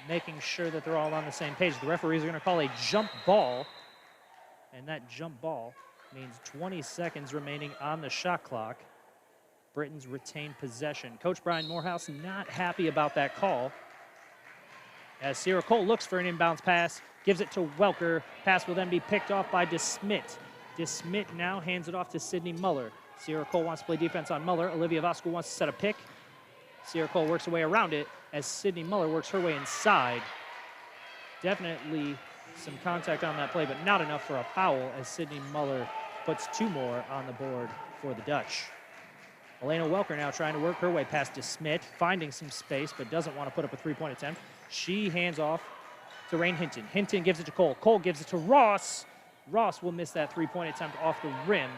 making sure that they're all on the same page, the referees are going to call a jump ball, and that jump ball means 20 seconds remaining on the shot clock. Britons retain possession. Coach Brian Morehouse not happy about that call. As Sierra Cole looks for an inbounds pass, gives it to Welker. Pass will then be picked off by DeSmit. DeSmit now hands it off to Sydney Muller. Sierra Cole wants to play defense on Muller. Olivia Vasco wants to set a pick. Sierra Cole works her way around it as Sydney Muller works her way inside. Definitely some contact on that play, but not enough for a foul as Sydney Muller puts 2 more on the board for the Dutch. Elena Welker now trying to work her way past DeSmit, finding some space, but doesn't want to put up a 3-point attempt. She hands off to Rain Hinton. Hinton gives it to Cole. Cole gives it to Ross. Ross will miss that 3-point attempt off the rim.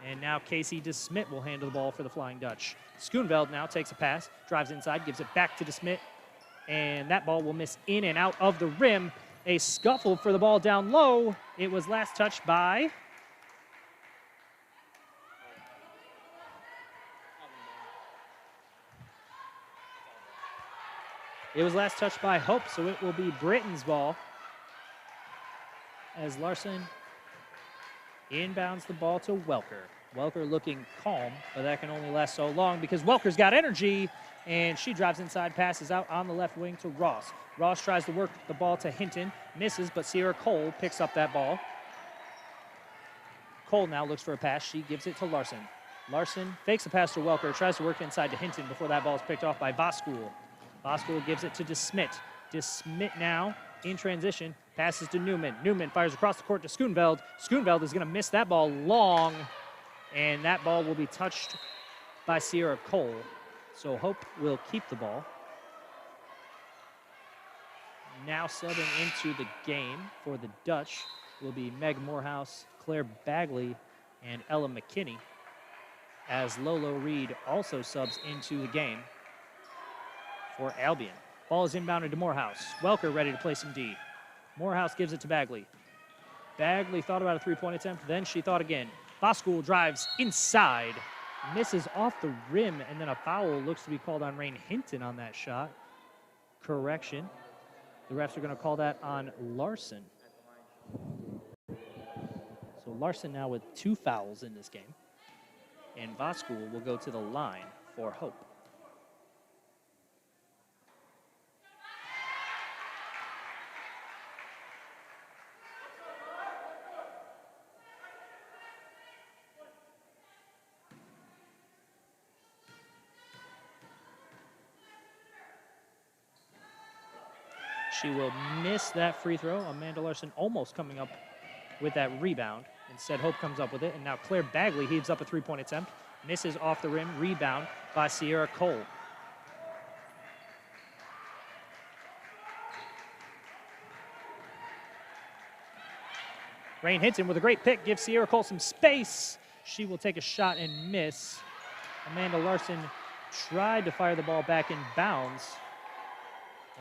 And now Casey DeSmit will handle the ball for the Flying Dutch. Schoonveld now takes a pass, drives inside, gives it back to DeSmit, and that ball will miss in and out of the rim. A scuffle for the ball down low. It was last touched by Hope, so it will be Britain's ball as Larson inbounds the ball to Welker. Welker looking calm, but that can only last so long because Welker's got energy, and she drives inside, passes out on the left wing to Ross. Ross tries to work the ball to Hinton, misses, but Sierra Cole picks up that ball. Cole now looks for a pass. She gives it to Larson. Larson fakes a pass to Welker, tries to work inside to Hinton before that ball is picked off by Voskul. Voskul gives it to DeSmit. DeSmit now in transition, passes to Newman. Newman fires across the court to Schoonveld. Schoonveld is going to miss that ball long, and that ball will be touched by Sierra Cole. So Hope will keep the ball. Now subbing into the game for the Dutch will be Meg Morehouse, Claire Bagley, and Ella McKinney, as Lolo Reed also subs into the game for Albion. Ball is inbounded to Morehouse. Welker ready to play some D. Morehouse gives it to Bagley. Bagley thought about a 3-point attempt, then she thought again. Voskul drives inside, misses off the rim, and then a foul looks to be called on Rain Hinton on that shot. Correction. The refs are going to call that on Larson. So Larson now with 2 fouls in this game. And Voskul will go to the line for Hope. She will miss that free throw. Amanda Larson almost coming up with that rebound. Instead, Hope comes up with it, and now Claire Bagley heaves up a 3-point attempt. Misses off the rim, rebound by Sierra Cole. Rain Hinton with a great pick, gives Sierra Cole some space. She will take a shot and miss. Amanda Larson tried to fire the ball back in bounds.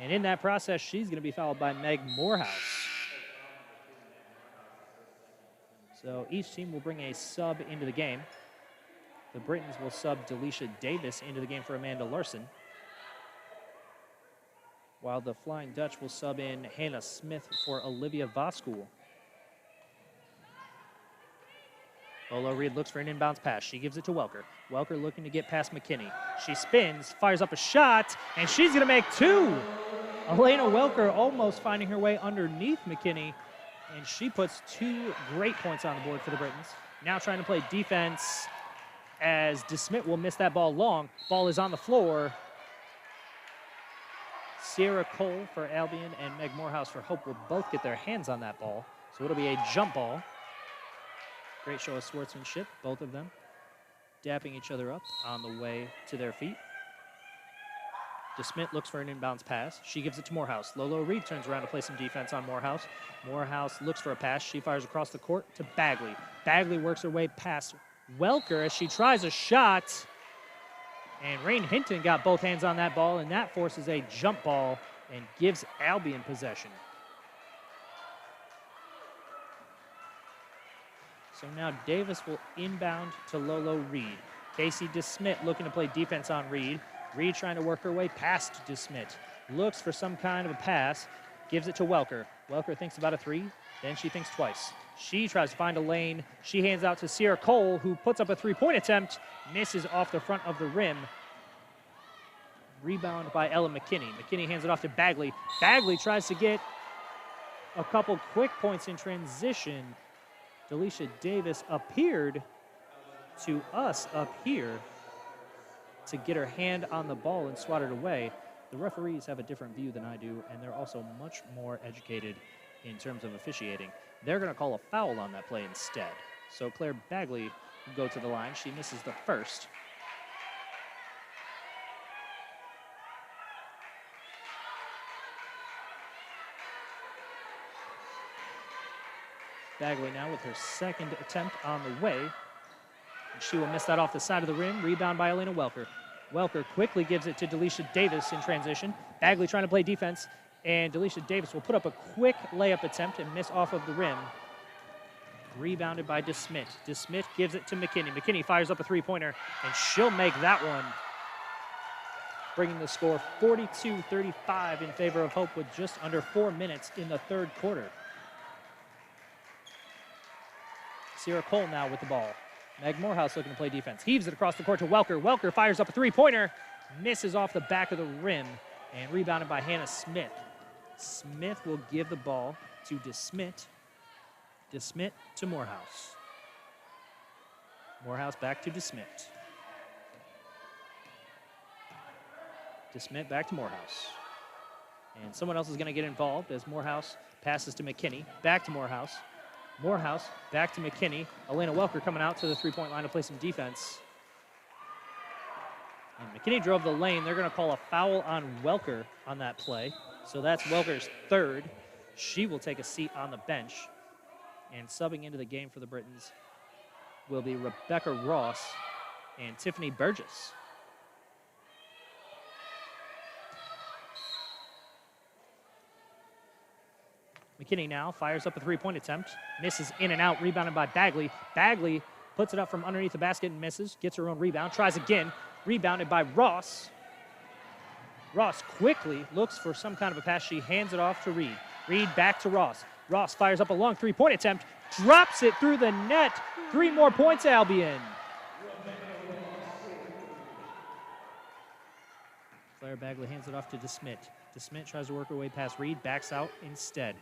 And in that process, she's going to be fouled by Meg Morehouse. So each team will bring a sub into the game. The Britons will sub Delisha Davis into the game for Amanda Larson, while the Flying Dutch will sub in Hannah Smith for Olivia Voskul. Lolo Reed looks for an inbounds pass. She gives it to Welker. Welker looking to get past McKinney. She spins, fires up a shot, and she's going to make 2. Elena Welker almost finding her way underneath McKinney, and she puts 2 great points on the board for the Britons. Now trying to play defense as DeSmit will miss that ball long. Ball is on the floor. Sierra Cole for Albion and Meg Morehouse for Hope will both get their hands on that ball. So it'll be a jump ball. Great show of sportsmanship, both of them dapping each other up on the way to their feet. DeSmit looks for an inbounds pass. She gives it to Morehouse. Lolo Reed turns around to play some defense on Morehouse. Morehouse looks for a pass. She fires across the court to Bagley. Bagley works her way past Welker as she tries a shot. And Rain Hinton got both hands on that ball, and that forces a jump ball and gives Albion possession. So now Davis will inbound to Lolo Reed. Casey DeSmit looking to play defense on Reed. Reed trying to work her way past DeSmit. Looks for some kind of a pass. Gives it to Welker. Welker thinks about a 3. Then she thinks twice. She tries to find a lane. She hands out to Sierra Cole, who puts up a 3-point attempt. Misses off the front of the rim. Rebound by Ella McKinney. McKinney hands it off to Bagley. Bagley tries to get a couple quick points in transition. Delisha Davis appeared to us up here to get her hand on the ball and swat it away. The referees have a different view than I do, and they're also much more educated in terms of officiating. They're going to call a foul on that play instead. So Claire Bagley will go to the line. She misses the first. Bagley now with her second attempt on the way. And she will miss that off the side of the rim. Rebound by Elena Welker. Welker quickly gives it to Delisha Davis in transition. Bagley trying to play defense, and Delisha Davis will put up a quick layup attempt and miss off of the rim. Rebounded by DeSmit. DeSmit gives it to McKinney. McKinney fires up a 3-pointer, and she'll make that one. Bringing the score 42-35 in favor of Hope with just under 4 minutes in the third quarter. Sierra Cole now with the ball. Meg Morehouse looking to play defense. Heaves it across the court to Welker. Welker fires up a 3-pointer. Misses off the back of the rim. And rebounded by Hannah Smith. Smith will give the ball to DeSmit. DeSmit to Morehouse. Morehouse back to DeSmit. DeSmit back to Morehouse. And someone else is going to get involved as Morehouse passes to McKinney. Back to Morehouse. Morehouse back to McKinney. Elena Welker coming out to the 3-point line to play some defense. And McKinney drove the lane. They're going to call a foul on Welker on that play. So that's Welker's third. She will take a seat on the bench. And subbing into the game for the Britons will be Rebecca Ross and Tiffany Burgess. McKinney now fires up a 3-point attempt. Misses in and out, rebounded by Bagley. Bagley puts it up from underneath the basket and misses. Gets her own rebound, tries again. Rebounded by Ross. Ross quickly looks for some kind of a pass. She hands it off to Reed. Reed back to Ross. Ross fires up a long 3-point attempt. Drops it through the net. 3 more points, Albion. Claire Bagley hands it off to DeSmit. DeSmit tries to work her way past Reed. Backs out instead.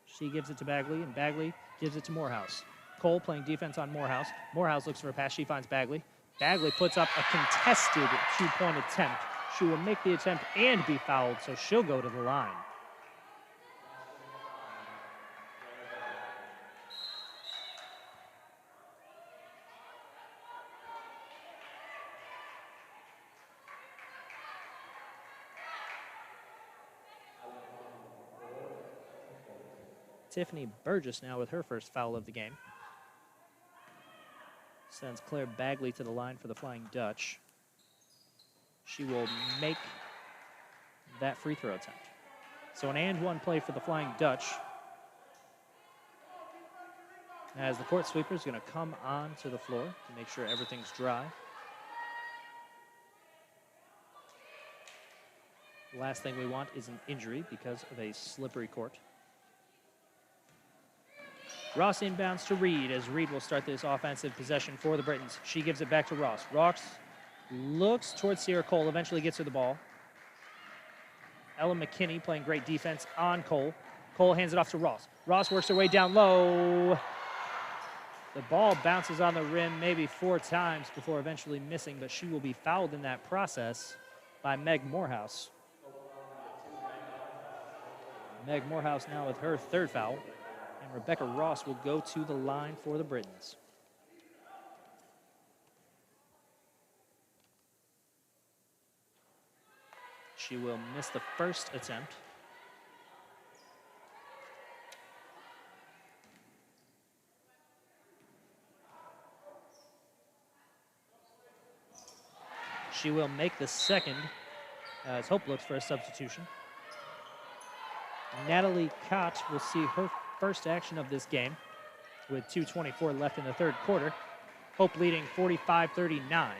She gives it to Bagley, and Bagley gives it to Morehouse. Cole playing defense on Morehouse. Morehouse looks for a pass. She finds Bagley. Bagley puts up a contested 2-point attempt. She will make the attempt and be fouled, so she'll go to the line. Tiffany Burgess now with her first foul of the game. Sends Claire Bagley to the line for the Flying Dutch. She will make that free throw attempt. So an and-one play for the Flying Dutch. As the court sweeper is going to come on to the floor to make sure everything's dry. The last thing we want is an injury because of a slippery court. Ross inbounds to Reed as Reed will start this offensive possession for the Britons. She gives it back to Ross. Ross looks towards Sierra Cole, eventually gets her the ball. Ella McKinney playing great defense on Cole. Cole hands it off to Ross. Ross works her way down low. The ball bounces on the rim maybe 4 times before eventually missing, but she will be fouled in that process by Meg Morehouse. Meg Morehouse now with her 3rd foul, and Rebecca Ross will go to the line for the Britons. She will miss the first attempt. She will make the second as Hope looks for a substitution. Natalie Koch will see her first action of this game with 2:24 left in the 3rd quarter. Hope leading 45-39.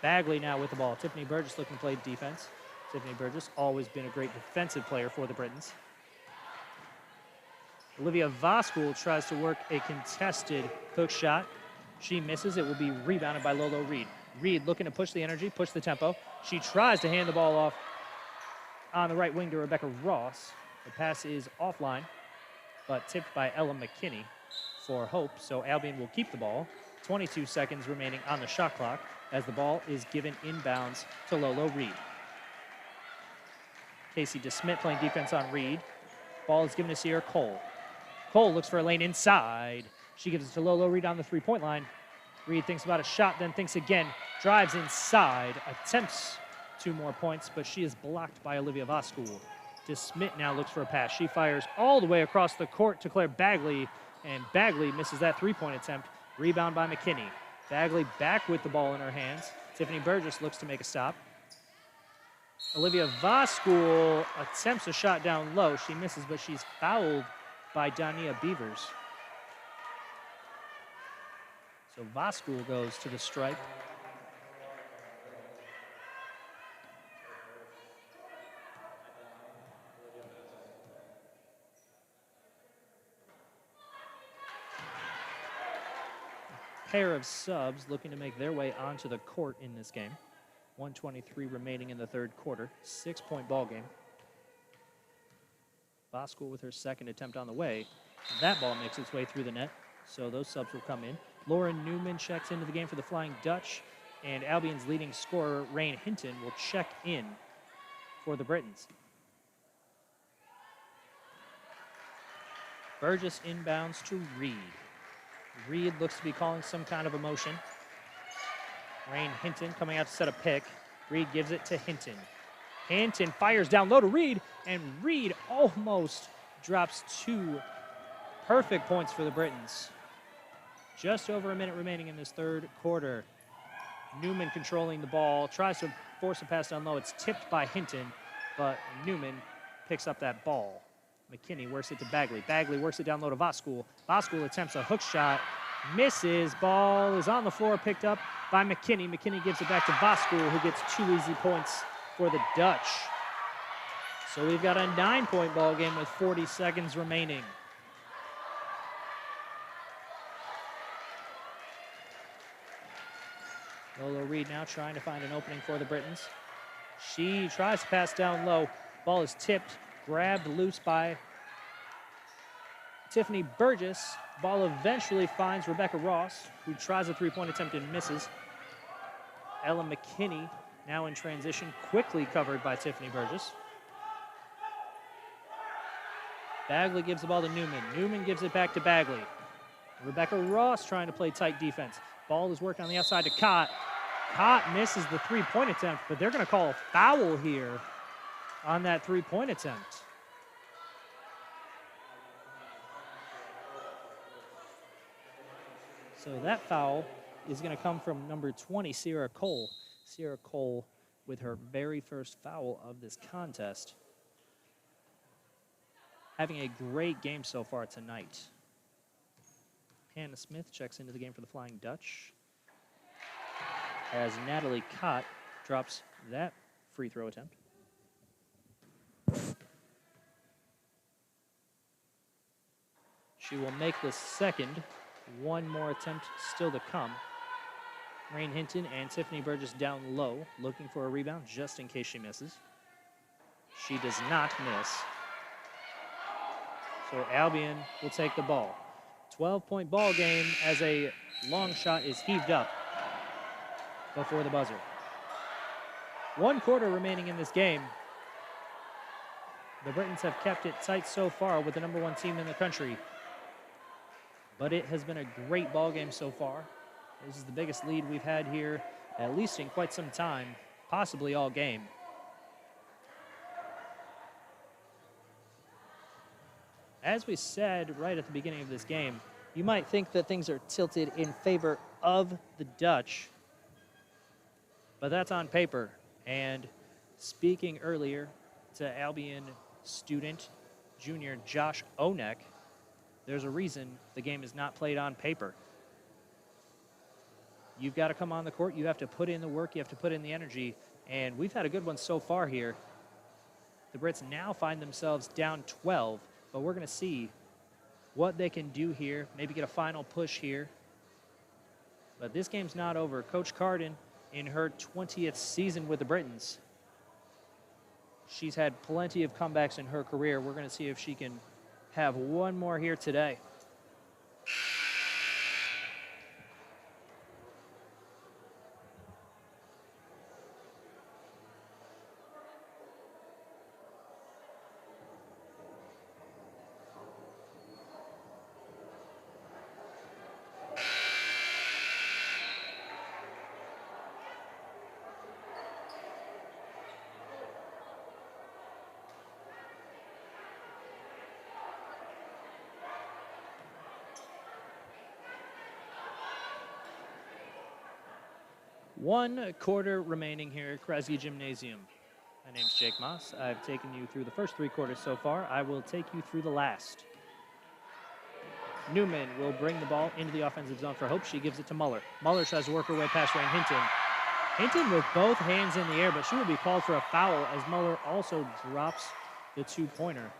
Bagley now with the ball. Tiffany Burgess looking to play defense. Tiffany Burgess always been a great defensive player for the Britons. Olivia Voskul tries to work a contested hook shot. She misses. It will be rebounded by Lolo Reed. Reed looking to push the energy, push the tempo. She tries to hand the ball off on the right wing to Rebecca Ross. The pass is offline, but tipped by Ella McKinney for Hope. So Albion will keep the ball. 22 seconds remaining on the shot clock as the ball is given inbounds to Lolo Reed. Casey DeSmit playing defense on Reed. Ball is given to Sierra Cole. Cole looks for a lane inside. She gives it to Lolo Reed on the 3-point line. Reed thinks about a shot, then thinks again. Drives inside, attempts 2 more points, but she is blocked by Olivia Voskul. DeSmit now looks for a pass. She fires all the way across the court to Claire Bagley, and Bagley misses that 3-point attempt. Rebound by McKinney. Bagley back with the ball in her hands. Tiffany Burgess looks to make a stop. Olivia Voskul attempts a shot down low. She misses, but she's fouled by Dania Beavers. So Voskul goes to the stripe. Pair of subs looking to make their way onto the court in this game. 1:23 remaining in the 3rd quarter. 6-point ball game. Voskul with her 2nd attempt on the way. That ball makes its way through the net, so those subs will come in. Lauren Newman checks into the game for the Flying Dutch, and Albion's leading scorer, Rain Hinton, will check in for the Britons. Burgess inbounds to Reed. Reed looks to be calling some kind of a motion. Rain Hinton coming out to set a pick. Reed gives it to Hinton. Hinton fires down low to Reed, and Reed almost drops 2 perfect points for the Britons. Just over a minute remaining in this 3rd quarter. Newman controlling the ball, tries to force a pass down low. It's tipped by Hinton, but Newman picks up that ball. McKinney works it to Bagley. Bagley works it down low to Voskul. Voskul attempts a hook shot, misses. Ball is on the floor, picked up by McKinney. McKinney gives it back to Voskul, who gets 2 easy points for the Dutch. So we've got a 9-point ball game with 40 seconds remaining. Lolo Reed now trying to find an opening for the Britons. She tries to pass down low. Ball is tipped, grabbed loose by Tiffany Burgess. Ball eventually finds Rebecca Ross, who tries a 3-point attempt and misses. Ella McKinney now in transition, quickly covered by Tiffany Burgess. Bagley gives the ball to Newman. Newman gives it back to Bagley. Rebecca Ross trying to play tight defense. Ball is working on the outside to Cott. Cott misses the 3-point attempt, but they're going to call a foul here on that 3-point attempt. So that foul is going to come from number 20, Sierra Cole. Sierra Cole with her very first foul of this contest. Having a great game so far tonight. Hannah Smith checks into the game for the Flying Dutch, as Natalie Cott drops that free throw attempt. She will make the second. 1 more attempt still to come. Rain Hinton and Tiffany Burgess down low, looking for a rebound just in case she misses. She does not miss. So Albion will take the ball. 12-point ball game as a long shot is heaved up before the buzzer. 1 quarter remaining in this game. The Britons have kept it tight so far with the #1 team in the country. But it has been a great ball game so far. This is the biggest lead we've had here, at least in quite some time, possibly all game. As we said right at the beginning of this game, you might think that things are tilted in favor of the Dutch, but that's on paper. And speaking earlier to Albion student, junior Josh Onek, there's a reason the game is not played on paper. You've got to come on the court. You have to put in the work. You have to put in the energy. And we've had a good one so far here. The Brits now find themselves down 12, but we're going to see what they can do here, maybe get a final push here. But this game's not over. Coach Carden, in her 20th season with the Britons, she's had plenty of comebacks in her career. We're going to see if she can have one more here today. One quarter remaining here at Kresge Gymnasium. My name's Jake Moss. I've taken you through the first 3 quarters so far. I will take you through the last. Newman will bring the ball into the offensive zone for Hope. She gives it to Muller. Muller tries to work her way past Rain Hinton. Hinton with both hands in the air, but she will be called for a foul as Muller also drops the 2-pointer.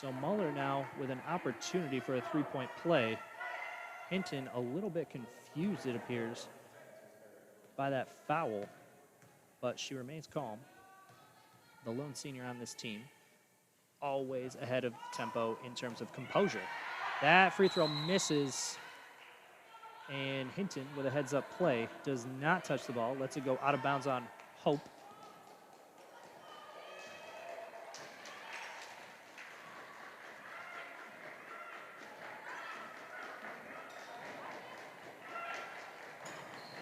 So Muller now with an opportunity for a 3-point play. Hinton a little bit confused, it appears, by that foul, but she remains calm. The lone senior on this team, always ahead of tempo in terms of composure. That free throw misses, and Hinton with a heads-up play does not touch the ball, lets it go out of bounds on Hope.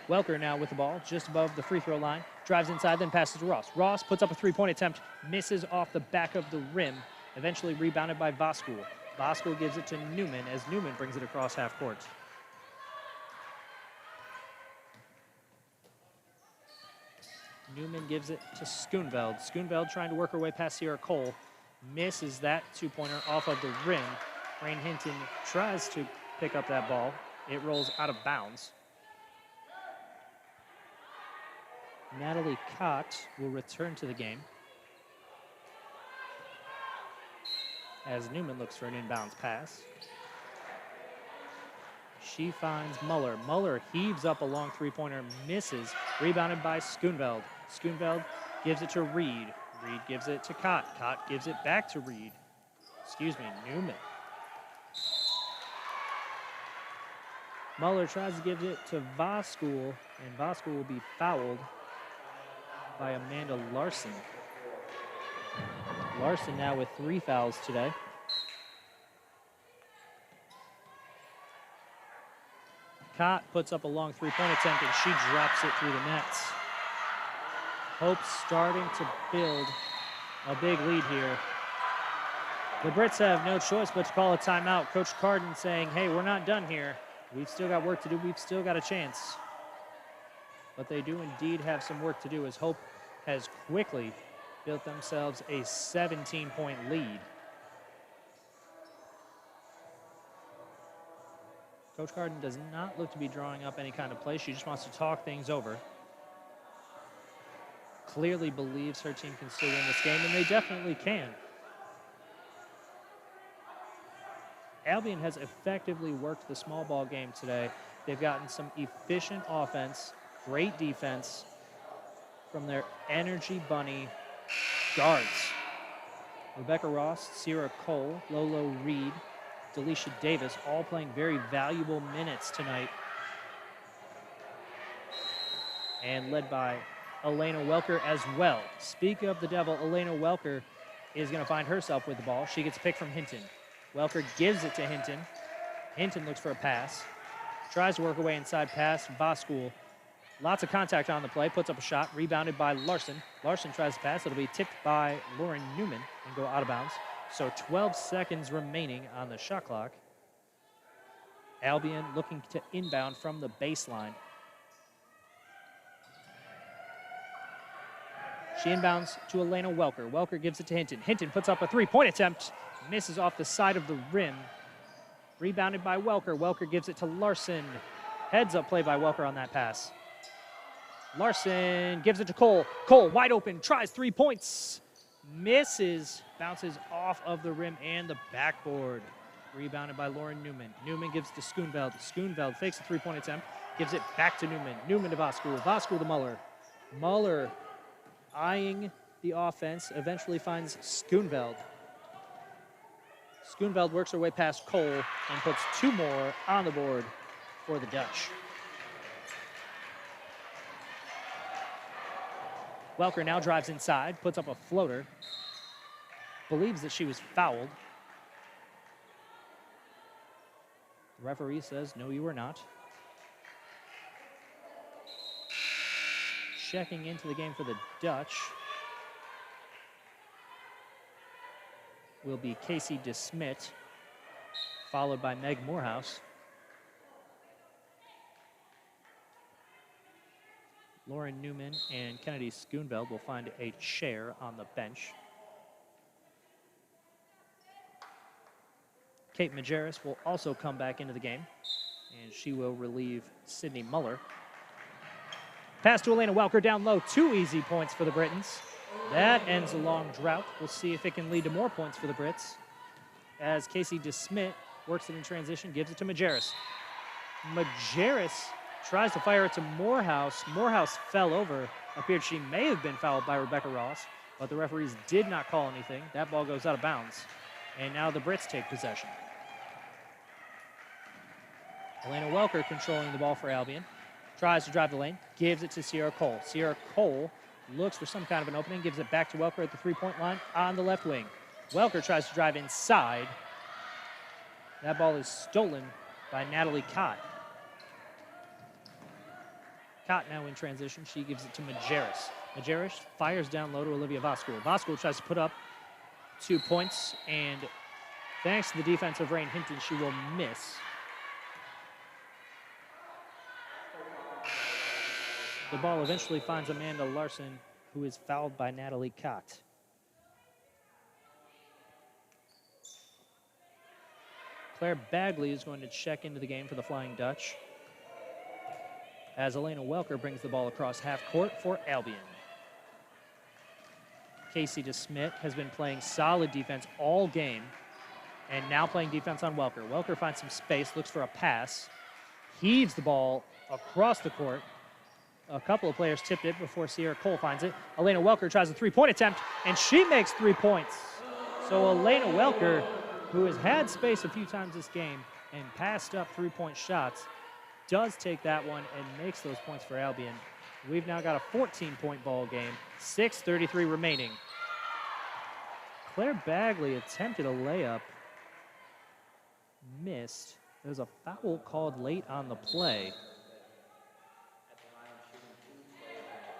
Welker now with the ball just above the free throw line. Drives inside, then passes to Ross. Ross puts up a 3-point attempt, misses off the back of the rim, eventually rebounded by Voskul. Voskul gives it to Newman as Newman brings it across half court. Newman gives it to Schoonveld. Schoonveld trying to work her way past Sierra Cole. Misses that 2-pointer off of the rim. Rain Hinton tries to pick up that ball. It rolls out of bounds. Natalie Cott will return to the game as Newman looks for an inbounds pass. She finds Muller. Muller heaves up a long 3-pointer, misses, rebounded by Schoonveld. Schoonveld gives it to Reed. Reed gives it to Cott. Cott gives it back to Reed. Newman. Muller tries to give it to Voskul, and Voskul will be fouled by Amanda Larson. Larson now with 3 fouls today. Cott puts up a long 3-point attempt, and she drops it through the nets. Hope's starting to build a big lead here. The Brits have no choice but to call a timeout. Coach Carden saying, hey, we're not done here. We've still got work to do. We've still got a chance. But they do indeed have some work to do as Hope has quickly built themselves a 17-point lead. Coach Carden does not look to be drawing up any kind of play. She just wants to talk things over. Clearly believes her team can still win this game, and they definitely can. Albion has effectively worked the small ball game today. They've gotten some efficient offense, great defense from their Energy Bunny guards. Rebecca Ross, Sierra Cole, Lolo Reed, Delisha Davis, all playing very valuable minutes tonight. And led by Elena Welker as well. Speaking of the devil, Elena Welker is going to find herself with the ball. She gets picked from Hinton. Welker gives it to Hinton. Hinton looks for a pass. Tries to work her way inside pass. Voskul. Lots of contact on the play. Puts up a shot. Rebounded by Larson. Larson tries to pass. It'll be tipped by Lauren Newman and go out of bounds. So 12 seconds remaining on the shot clock. Albion looking to inbound from the baseline. She inbounds to Elena Welker. Welker gives it to Hinton. Hinton puts up a three-point attempt. Misses off the side of the rim. Rebounded by Welker. Welker gives it to Larson. Heads-up play by Welker on that pass. Larson gives it to Cole. Cole wide open. Tries 3 points. Misses. Bounces off of the rim and the backboard. Rebounded by Lauren Newman. Newman gives it to Schoonveld. Schoonveld fakes a three-point attempt. Gives it back to Newman. Newman to Voskul. Voskul to Muller. Muller eyeing the offense, eventually finds Schoonveld. Schoonveld works her way past Cole and puts 2 more on the board for the Dutch. Welker now drives inside, puts up a floater, believes that she was fouled. The referee says, no, you were not. Checking into the game for the Dutch will be Casey DeSmit, followed by Meg Morehouse. Lauren Newman and Kennedy Schoonveld will find a chair on the bench. Kate Majerus will also come back into the game, and she will relieve Sydney Muller. Pass to Elena Welker down low. 2 easy points for the Britons. That ends a long drought. We'll see if it can lead to more points for the Brits. As Casey DeSmit works it in transition, gives it to Majerus. Majerus tries to fire it to Morehouse. Morehouse fell over. Appeared she may have been fouled by Rebecca Ross, but the referees did not call anything. That ball goes out of bounds. And now the Brits take possession. Elena Welker controlling the ball for Albion. Tries to drive the lane, gives it to Sierra Cole. Sierra Cole looks for some kind of an opening, gives it back to Welker at the three-point line on the left wing. Welker tries to drive inside. That ball is stolen by Natalie Cott. Cott now in transition. She gives it to Majerus. Majerus fires down low to Olivia Voskul. Voskul tries to put up 2 points, and thanks to the defense of Rain Hinton, she will miss. The ball eventually finds Amanda Larson, who is fouled by Natalie Cott. Claire Bagley is going to check into the game for the Flying Dutch, as Elena Welker brings the ball across half court for Albion. Casey DeSmit has been playing solid defense all game, and now playing defense on Welker. Welker finds some space, looks for a pass, heaves the ball across the court. A couple of players tipped it before Sierra Cole finds it. Elena Welker tries a three-point attempt, and she makes 3 points. So Elena Welker, who has had space a few times this game and passed up three-point shots, does take that one and makes those points for Albion. We've now got a 14-point ball game, 6:33 remaining. Claire Bagley attempted a layup, missed. There's a foul called late on the play.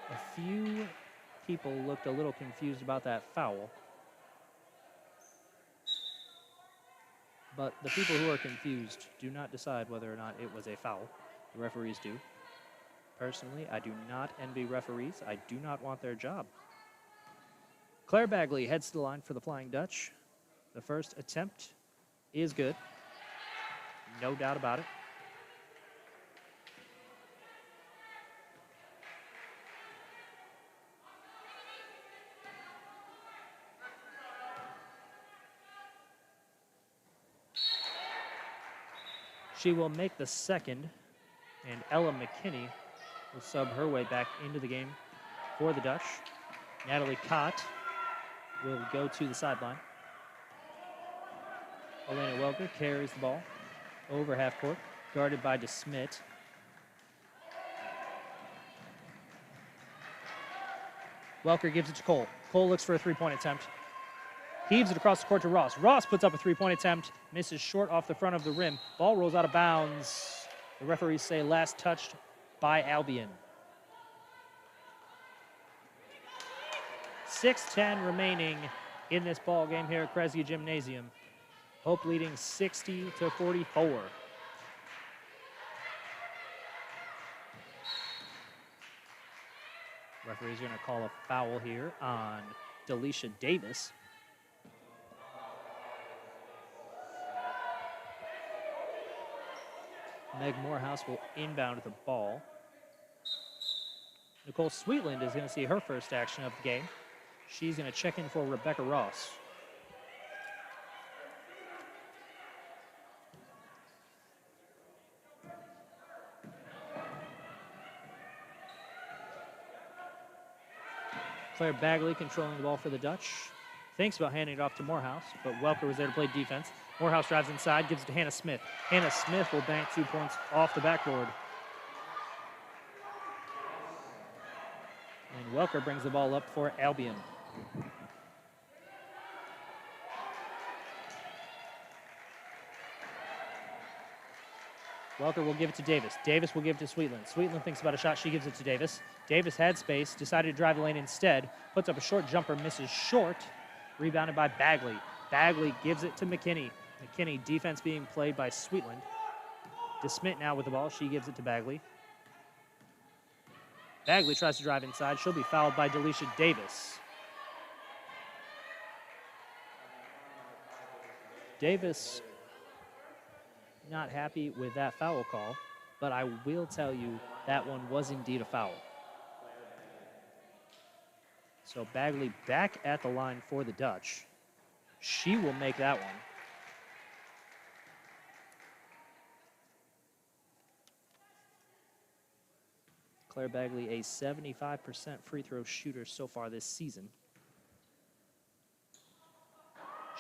A few people looked a little confused about that foul. But the people who are confused do not decide whether or not it was a foul. The referees do. Personally, I do not envy referees. I do not want their job. Claire Bagley heads to the line for the Flying Dutch. The first attempt is good. No doubt about it. She will make the second, and Ella McKinney will sub her way back into the game for the Dutch. Natalie Kott will go to the sideline. Elena Welker carries the ball over half court, guarded by DeSmit. Welker gives it to Cole. Cole looks for a three-point attempt. Heaves it across the court to Ross. Ross puts up a three-point attempt, misses short off the front of the rim. Ball rolls out of bounds. The referees say last touched by Albion. 6:10 remaining in this ball game here at Kresge Gymnasium. Hope leading 60-44. Referee's going to call a foul here on Delisha Davis. Meg Morehouse will inbound the ball. Nicole Sweetland is going to see her first action of the game. She's going to check in for Rebecca Ross. Claire Bagley controlling the ball for the Dutch. Thinks about handing it off to Morehouse, but Welker was there to play defense. Morehouse drives inside, gives it to Hannah Smith. Hannah Smith will bank 2 points off the backboard. And Welker brings the ball up for Albion. Welker will give it to Davis. Davis will give it to Sweetland. Sweetland thinks about a shot. She gives it to Davis. Davis had space, decided to drive the lane instead. Puts up a short jumper, misses short. Rebounded by Bagley. Bagley gives it to McKinney. McKinney, defense being played by Sweetland. DeSmit now with the ball. She gives it to Bagley. Bagley tries to drive inside. She'll be fouled by Delisha Davis. Davis not happy with that foul call, but I will tell you that one was indeed a foul. So Bagley back at the line for the Dutch. She will make that one. Claire Bagley, a 75% free throw shooter so far this season.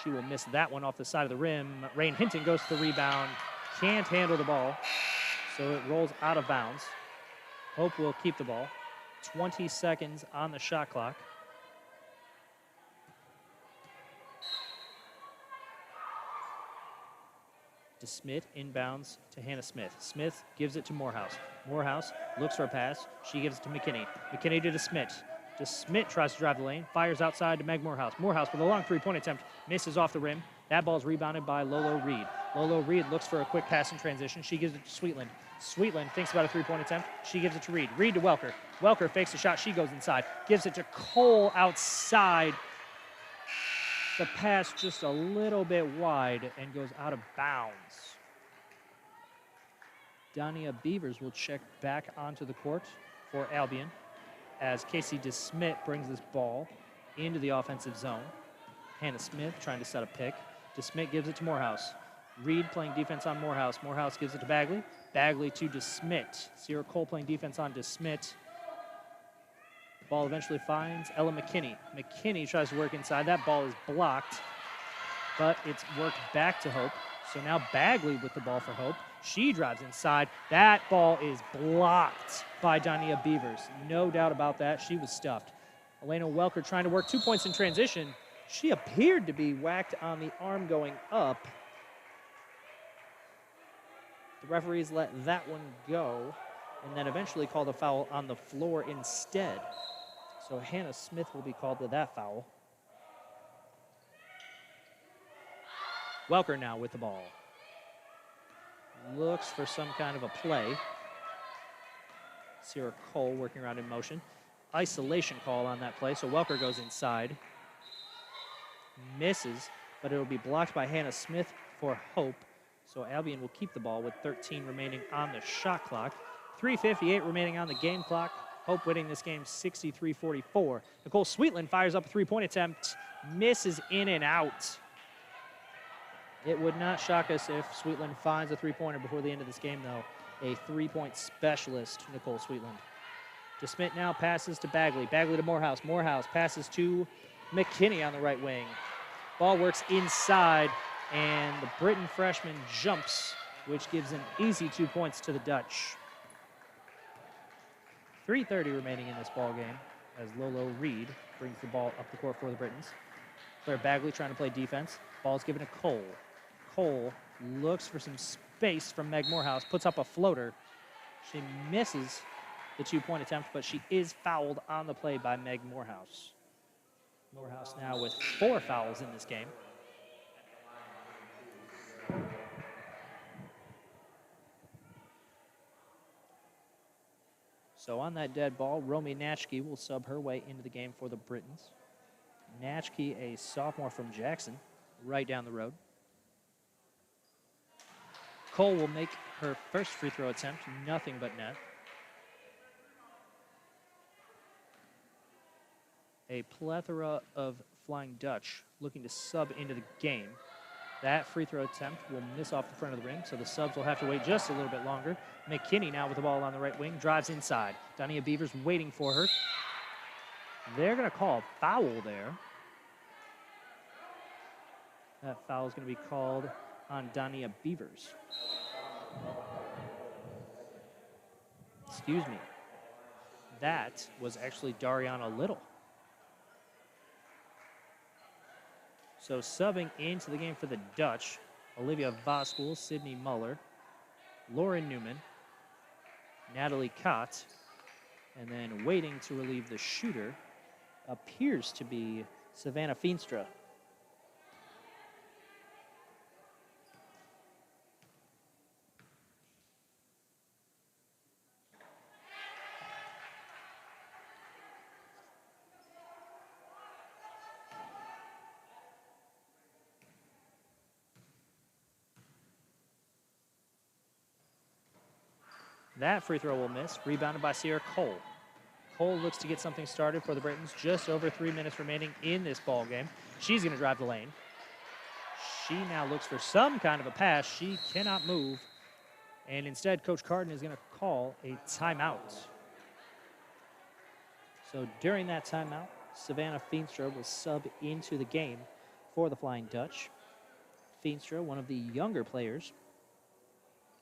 She will miss that one off the side of the rim. Rain Hinton goes to the rebound. Can't handle the ball, so it rolls out of bounds. Hope will keep the ball. 20 seconds on the shot clock. DeSmit inbounds to Hannah Smith. Smith gives it to Morehouse. Morehouse looks for a pass. She gives it to McKinney. McKinney to DeSmit. DeSmit tries to drive the lane, fires outside to Meg Morehouse. Morehouse with a long three-point attempt, misses off the rim. That ball's rebounded by Lolo Reed. Lolo Reed looks for a quick pass in transition. She gives it to Sweetland. Sweetland thinks about a three-point attempt. She gives it to Reed. Reed to Welker. Welker fakes a shot. She goes inside. Gives it to Cole outside. The pass just a little bit wide and goes out of bounds. Dania Beavers will check back onto the court for Albion as Casey DeSmit brings this ball into the offensive zone. Hannah Smith trying to set a pick. DeSmit gives it to Morehouse. Reed playing defense on Morehouse. Morehouse gives it to Bagley. Bagley to DeSmit. Sierra Cole playing defense on DeSmit. Ball eventually finds Ella McKinney. McKinney tries to work inside. That ball is blocked, but it's worked back to Hope. So now Bagley with the ball for Hope. She drives inside. That ball is blocked by Dania Beavers. No doubt about that. She was stuffed. Elena Welker trying to work 2 points in transition. She appeared to be whacked on the arm going up. The referees let that one go and then eventually called a foul on the floor instead. So Hannah Smith will be called to that foul. Welker now with the ball. Looks for some kind of a play. Sierra Cole working around in motion. Isolation call on that play, so Welker goes inside. Misses, but it will be blocked by Hannah Smith for Hope. So Albion will keep the ball with 13 remaining on the shot clock. 3:58 remaining on the game clock. Hope winning this game 63-44. Nicole Sweetland fires up a three-point attempt. Misses in and out. It would not shock us if Sweetland finds a three-pointer before the end of this game, though. A three-point specialist, Nicole Sweetland. DeSmit now passes to Bagley. Bagley to Morehouse. Morehouse passes to McKinney on the right wing. Ball works inside, and the Britain freshman jumps, which gives an easy 2 points to the Dutch. 3:30 remaining in this ball game as Lolo Reed brings the ball up the court for the Britons. Claire Bagley trying to play defense. Ball's given to Cole. Cole looks for some space from Meg Morehouse, puts up a floater. She misses the 2-point attempt, but she is fouled on the play by Meg Morehouse. Morehouse now with 4 fouls in this game. So on that dead ball, Romy Natchke will sub her way into the game for the Britons. Natchke, a sophomore from Jackson, right down the road. Cole will make her first free throw attempt, nothing but net. A plethora of Flying Dutch looking to sub into the game. That free throw attempt will miss off the front of the rim, so the subs will have to wait just a little bit longer. McKinney now with the ball on the right wing, drives inside. Dania Beavers waiting for her. They're going to call a foul there. That foul is going to be called on Dania Beavers. Excuse me. That was actually Dariana Little. So subbing into the game for the Dutch, Olivia Voskuhl, Sydney Muller, Lauren Newman, Natalie Kott, and then waiting to relieve the shooter appears to be Savannah Feenstra. That free throw will miss, rebounded by Sierra Cole. Cole looks to get something started for the Britons. Just over 3 minutes remaining in this ball game. She's going to drive the lane. She now looks for some kind of a pass. She cannot move. And instead, Coach Carden is going to call a timeout. So during that timeout, Savannah Feenstra will sub into the game for the Flying Dutch. Feenstra, one of the younger players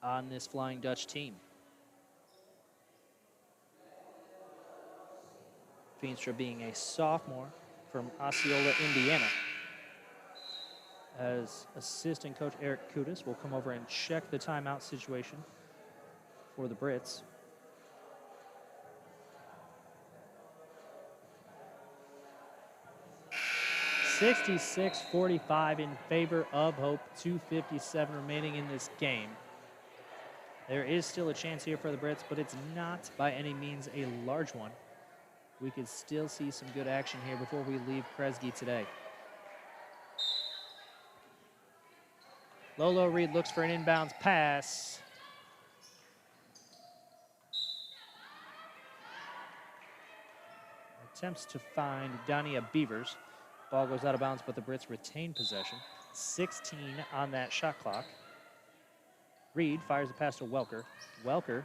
on this Flying Dutch team. Feenstra being a sophomore from Osceola, Indiana. As assistant coach Eric Kudus will come over and check the timeout situation for the Brits. (66-45) in favor of Hope. 2:57 remaining in this game. There is still a chance here for the Brits, but it's not by any means a large one. We could still see some good action here before we leave Kresge today. Lolo Reed looks for an inbounds pass. Attempts to find Dania Beavers. Ball goes out of bounds, but the Brits retain possession. 16 on that shot clock. Reed fires a pass to Welker. Welker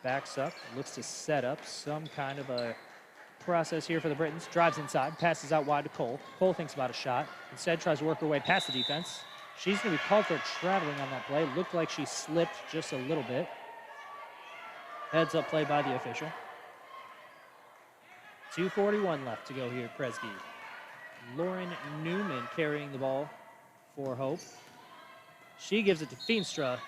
backs up, looks to set up some kind of a process here for the Britons. Drives inside, passes out wide to Cole. Cole thinks about a shot. Instead tries to work her way past the defense. She's going to be called for traveling on that play. Looked like she slipped just a little bit. Heads up play by the official. 2:41 left to go here at Kresge. Lauren Newman carrying the ball for Hope. She gives it to Feenstra.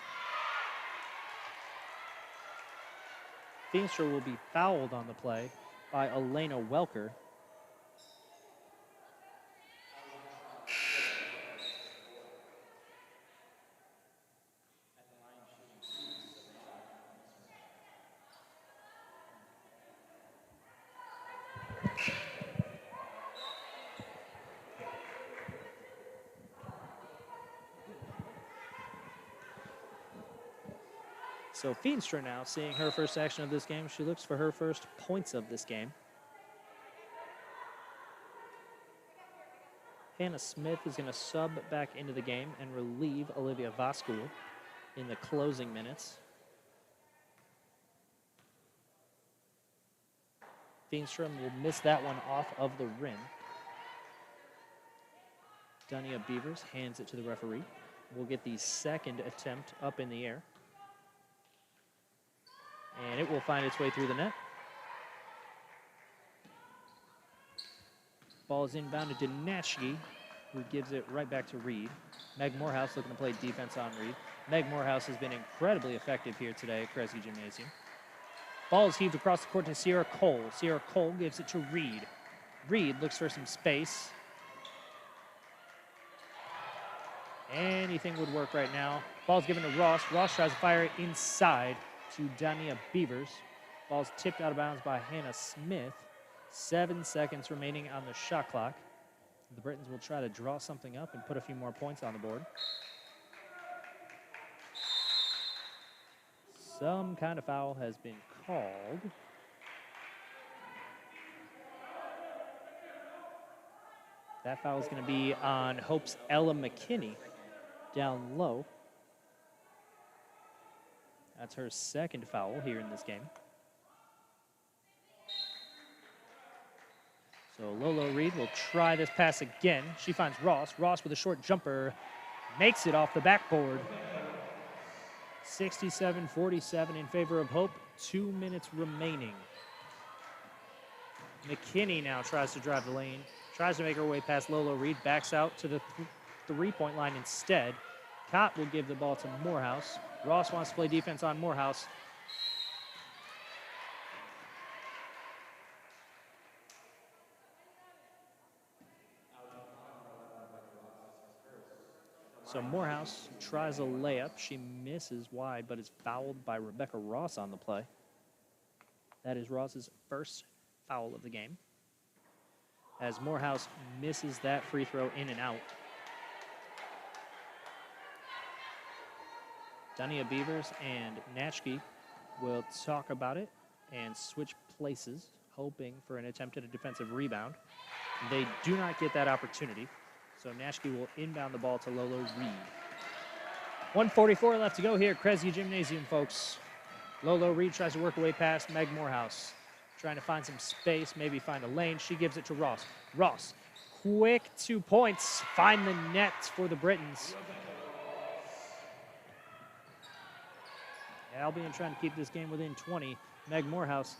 Feenstra will be fouled on the play by Elena Welker. So Feenstra now seeing her first action of this game. She looks for her first points of this game. Hannah Smith is going to sub back into the game and relieve Olivia Voskuhl in the closing minutes. Feenstrom will miss that one off of the rim. Dunya Beavers hands it to the referee. We'll get the second attempt up in the air. And it will find its way through the net. Ball is inbounded to Natchke, who gives it right back to Reed. Meg Morehouse looking to play defense on Reed. Meg Morehouse has been incredibly effective here today at Kresge Gymnasium. Ball is heaved across the court to Sierra Cole. Sierra Cole gives it to Reed. Reed looks for some space. Anything would work right now. Ball's given to Ross. Ross tries to fire it inside to Dunya Beavers. Ball's tipped out of bounds by Hannah Smith. 7 seconds remaining on the shot clock. The Britons will try to draw something up and put a few more points on the board. Some kind of foul has been called. That foul is going to be on Hope's Ella McKinney down low. That's her second foul here in this game. So Lolo Reed will try this pass again. She finds Ross. Ross with a short jumper makes it off the backboard. 67-47 in favor of Hope. 2 minutes remaining. McKinney now tries to drive the lane. Tries to make her way past Lolo Reed. Backs out to the three-point line instead. Cott will give the ball to Morehouse. Ross wants to play defense on Morehouse. So Morehouse tries a layup. She misses wide, but is fouled by Rebecca Ross on the play. That is Ross's first foul of the game, as Morehouse misses that free throw in and out. Dunya Beavers and Natchke will talk about it and switch places, hoping for an attempt at a defensive rebound. They do not get that opportunity, so Natchke will inbound the ball to Lolo Reed. 1:44 left to go here at Kresge Gymnasium, folks. Lolo Reed tries to work her way past Meg Morehouse, trying to find some space, maybe find a lane. She gives it to Ross. Ross, quick 2 points, find the net for the Britons. Albion trying to keep this game within 20. Meg Morehouse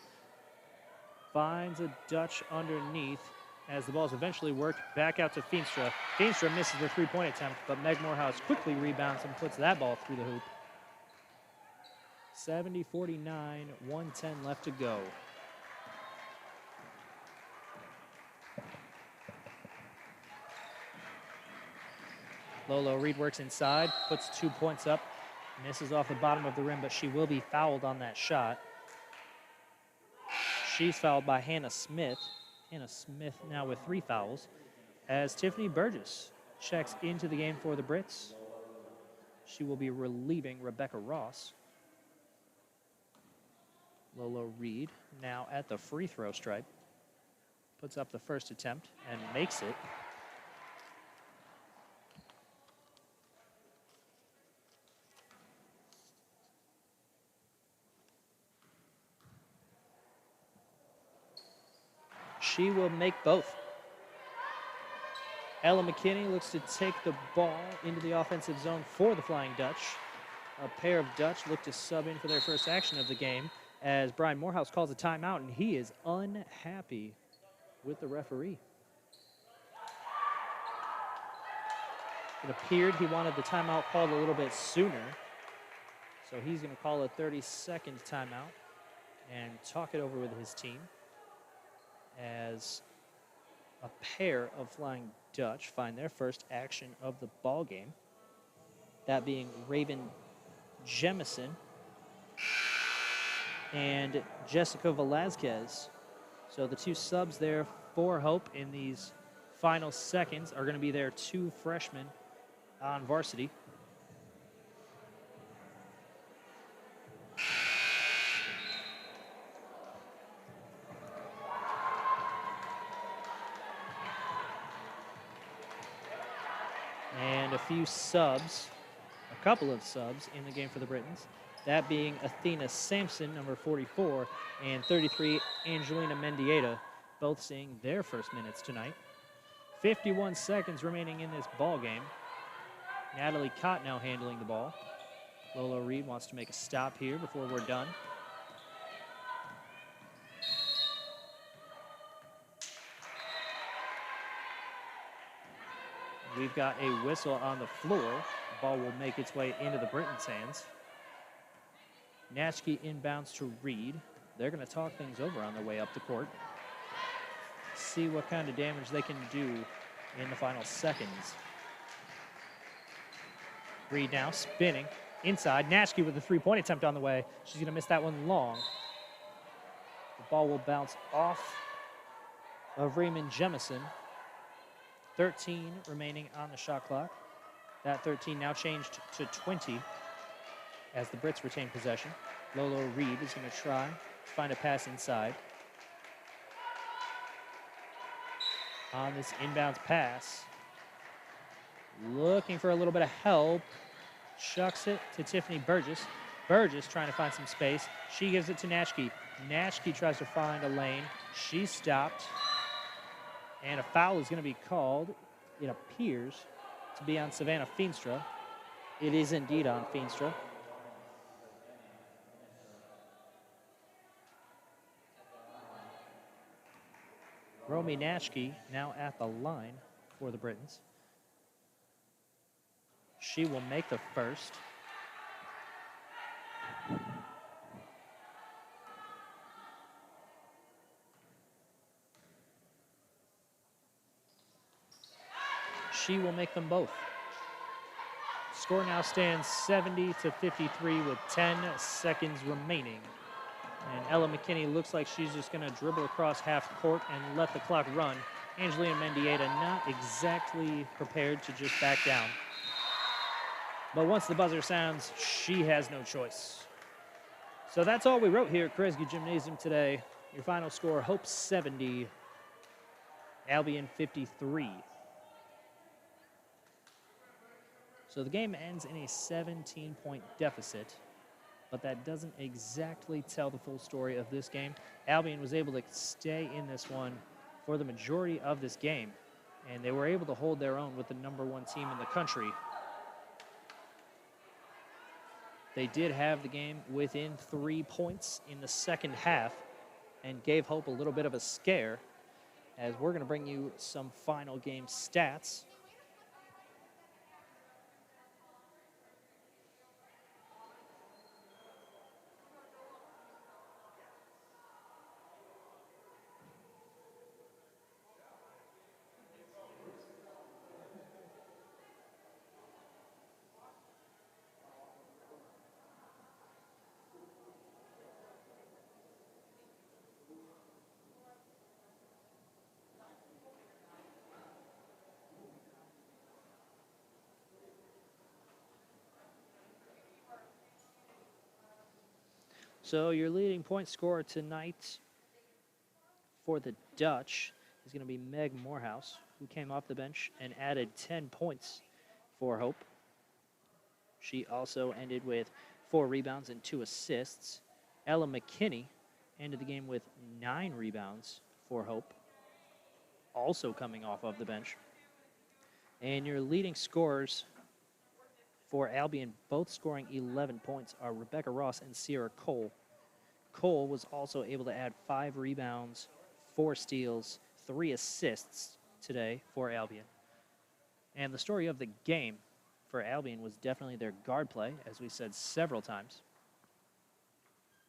finds a Dutch underneath as the ball is eventually worked back out to Feenstra. Feenstra misses the three-point attempt, but Meg Morehouse quickly rebounds and puts that ball through the hoop. 70-49, 1:10 left to go. Lolo Reed works inside, puts 2 points up, misses off the bottom of the rim, but she will be fouled on that shot. She's fouled by Hannah Smith. Hannah Smith now with 3 fouls, as Tiffany Burgess checks into the game for the Brits. She will be relieving Rebecca Ross. Lolo Reed now at the free throw stripe. Puts up the first attempt and makes it. She will make both. Ella McKinney looks to take the ball into the offensive zone for the Flying Dutch. A pair of Dutch look to sub in for their first action of the game, as Brian Morehouse calls a timeout, and he is unhappy with the referee. It appeared he wanted the timeout called a little bit sooner, so he's going to call a 30-second timeout and talk it over with his team, as a pair of Flying Dutch find their first action of the ball game, that being Raven Jemison and Jessica Velazquez. So the 2 subs there for Hope in these final seconds are going to be their 2 freshmen on varsity. And a few subs, a couple of subs in the game for the Britons. that being Athena Sampson, number 44, and 33, Angelina Mendieta, both seeing their first minutes tonight. 51 seconds remaining in this ball game. Natalie Cott now handling the ball. Lolo Reed wants to make a stop here before we're done. We've got a whistle on the floor. The ball will make its way into the Britons' hands. Natchke inbounds to Reed. They're going to talk things over on their way up the court. See what kind of damage they can do in the final seconds. Reed now spinning inside. Natchke with a three-point attempt on the way. She's going to miss that one long. The ball will bounce off of Raymond Jemison. 13 remaining on the shot clock. That 13 now changed to 20 as the Brits retain possession. Lolo Reed is going to try to find a pass inside. On this inbounds pass, looking for a little bit of help. Chucks it to Tiffany Burgess. Burgess trying to find some space. She gives it to Natchke. Natchke tries to find a lane. She's stopped. And a foul is going to be called. It appears to be on Savannah Feenstra. It is indeed on Feenstra. Romy Natchke now at the line for the Britons. She will make the first. She will make them both. Score now stands 70-53 with 10 seconds remaining. And Ella McKinney looks like she's just going to dribble across half court and let the clock run. Angelina Mendieta not exactly prepared to just back down. But once the buzzer sounds, she has no choice. So that's all we wrote here at Kresge Gymnasium today. Your final score, Hope 70, Albion 53. So the game ends in a 17-point deficit, but that doesn't exactly tell the full story of this game. Albion was able to stay in this one for the majority of this game, and they were able to hold their own with the #1 team in the country. They did have the game within 3 points in the second half and gave Hope a little bit of a scare, as we're going to bring you some final game stats. So your leading point scorer tonight for the Dutch is going to be Meg Morehouse, who came off the bench and added 10 points for Hope. She also ended with 4 rebounds and 2 assists. Ella McKinney ended the game with 9 rebounds for Hope, also coming off of the bench. And your leading scorers for Albion, both scoring 11 points, are Rebecca Ross and Sierra Cole. Cole was also able to add 5 rebounds, 4 steals, 3 assists today for Albion. And the story of the game for Albion was definitely their guard play, as we said several times.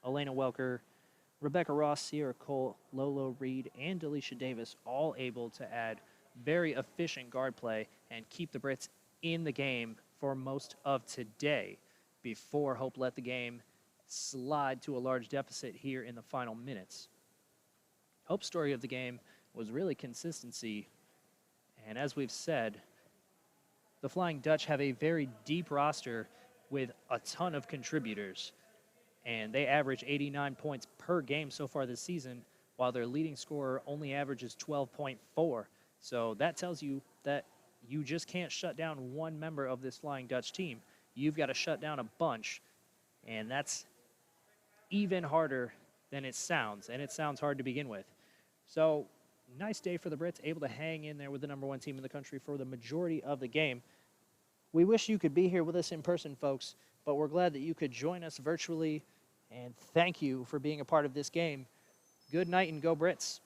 Elena Welker, Rebecca Ross, Sierra Cole, Lolo Reed, and Delisha Davis all able to add very efficient guard play and keep the Brits in the game for most of today before Hope let the game slide to a large deficit here in the final minutes. Hope's story of the game was really consistency, and as we've said, the Flying Dutch have a very deep roster with a ton of contributors, and they average 89 points per game so far this season, while their leading scorer only averages 12.4. So that tells you that you just can't shut down one member of this Flying Dutch team. You've got to shut down a bunch And that's even harder than it sounds, and it sounds hard to begin with. So, nice day for the Brits, able to hang in there with the #1 team in the country for the majority of the game. We wish you could be here with us in person, folks, but we're glad that you could join us virtually, and thank you for being a part of this game. Good night and go Brits.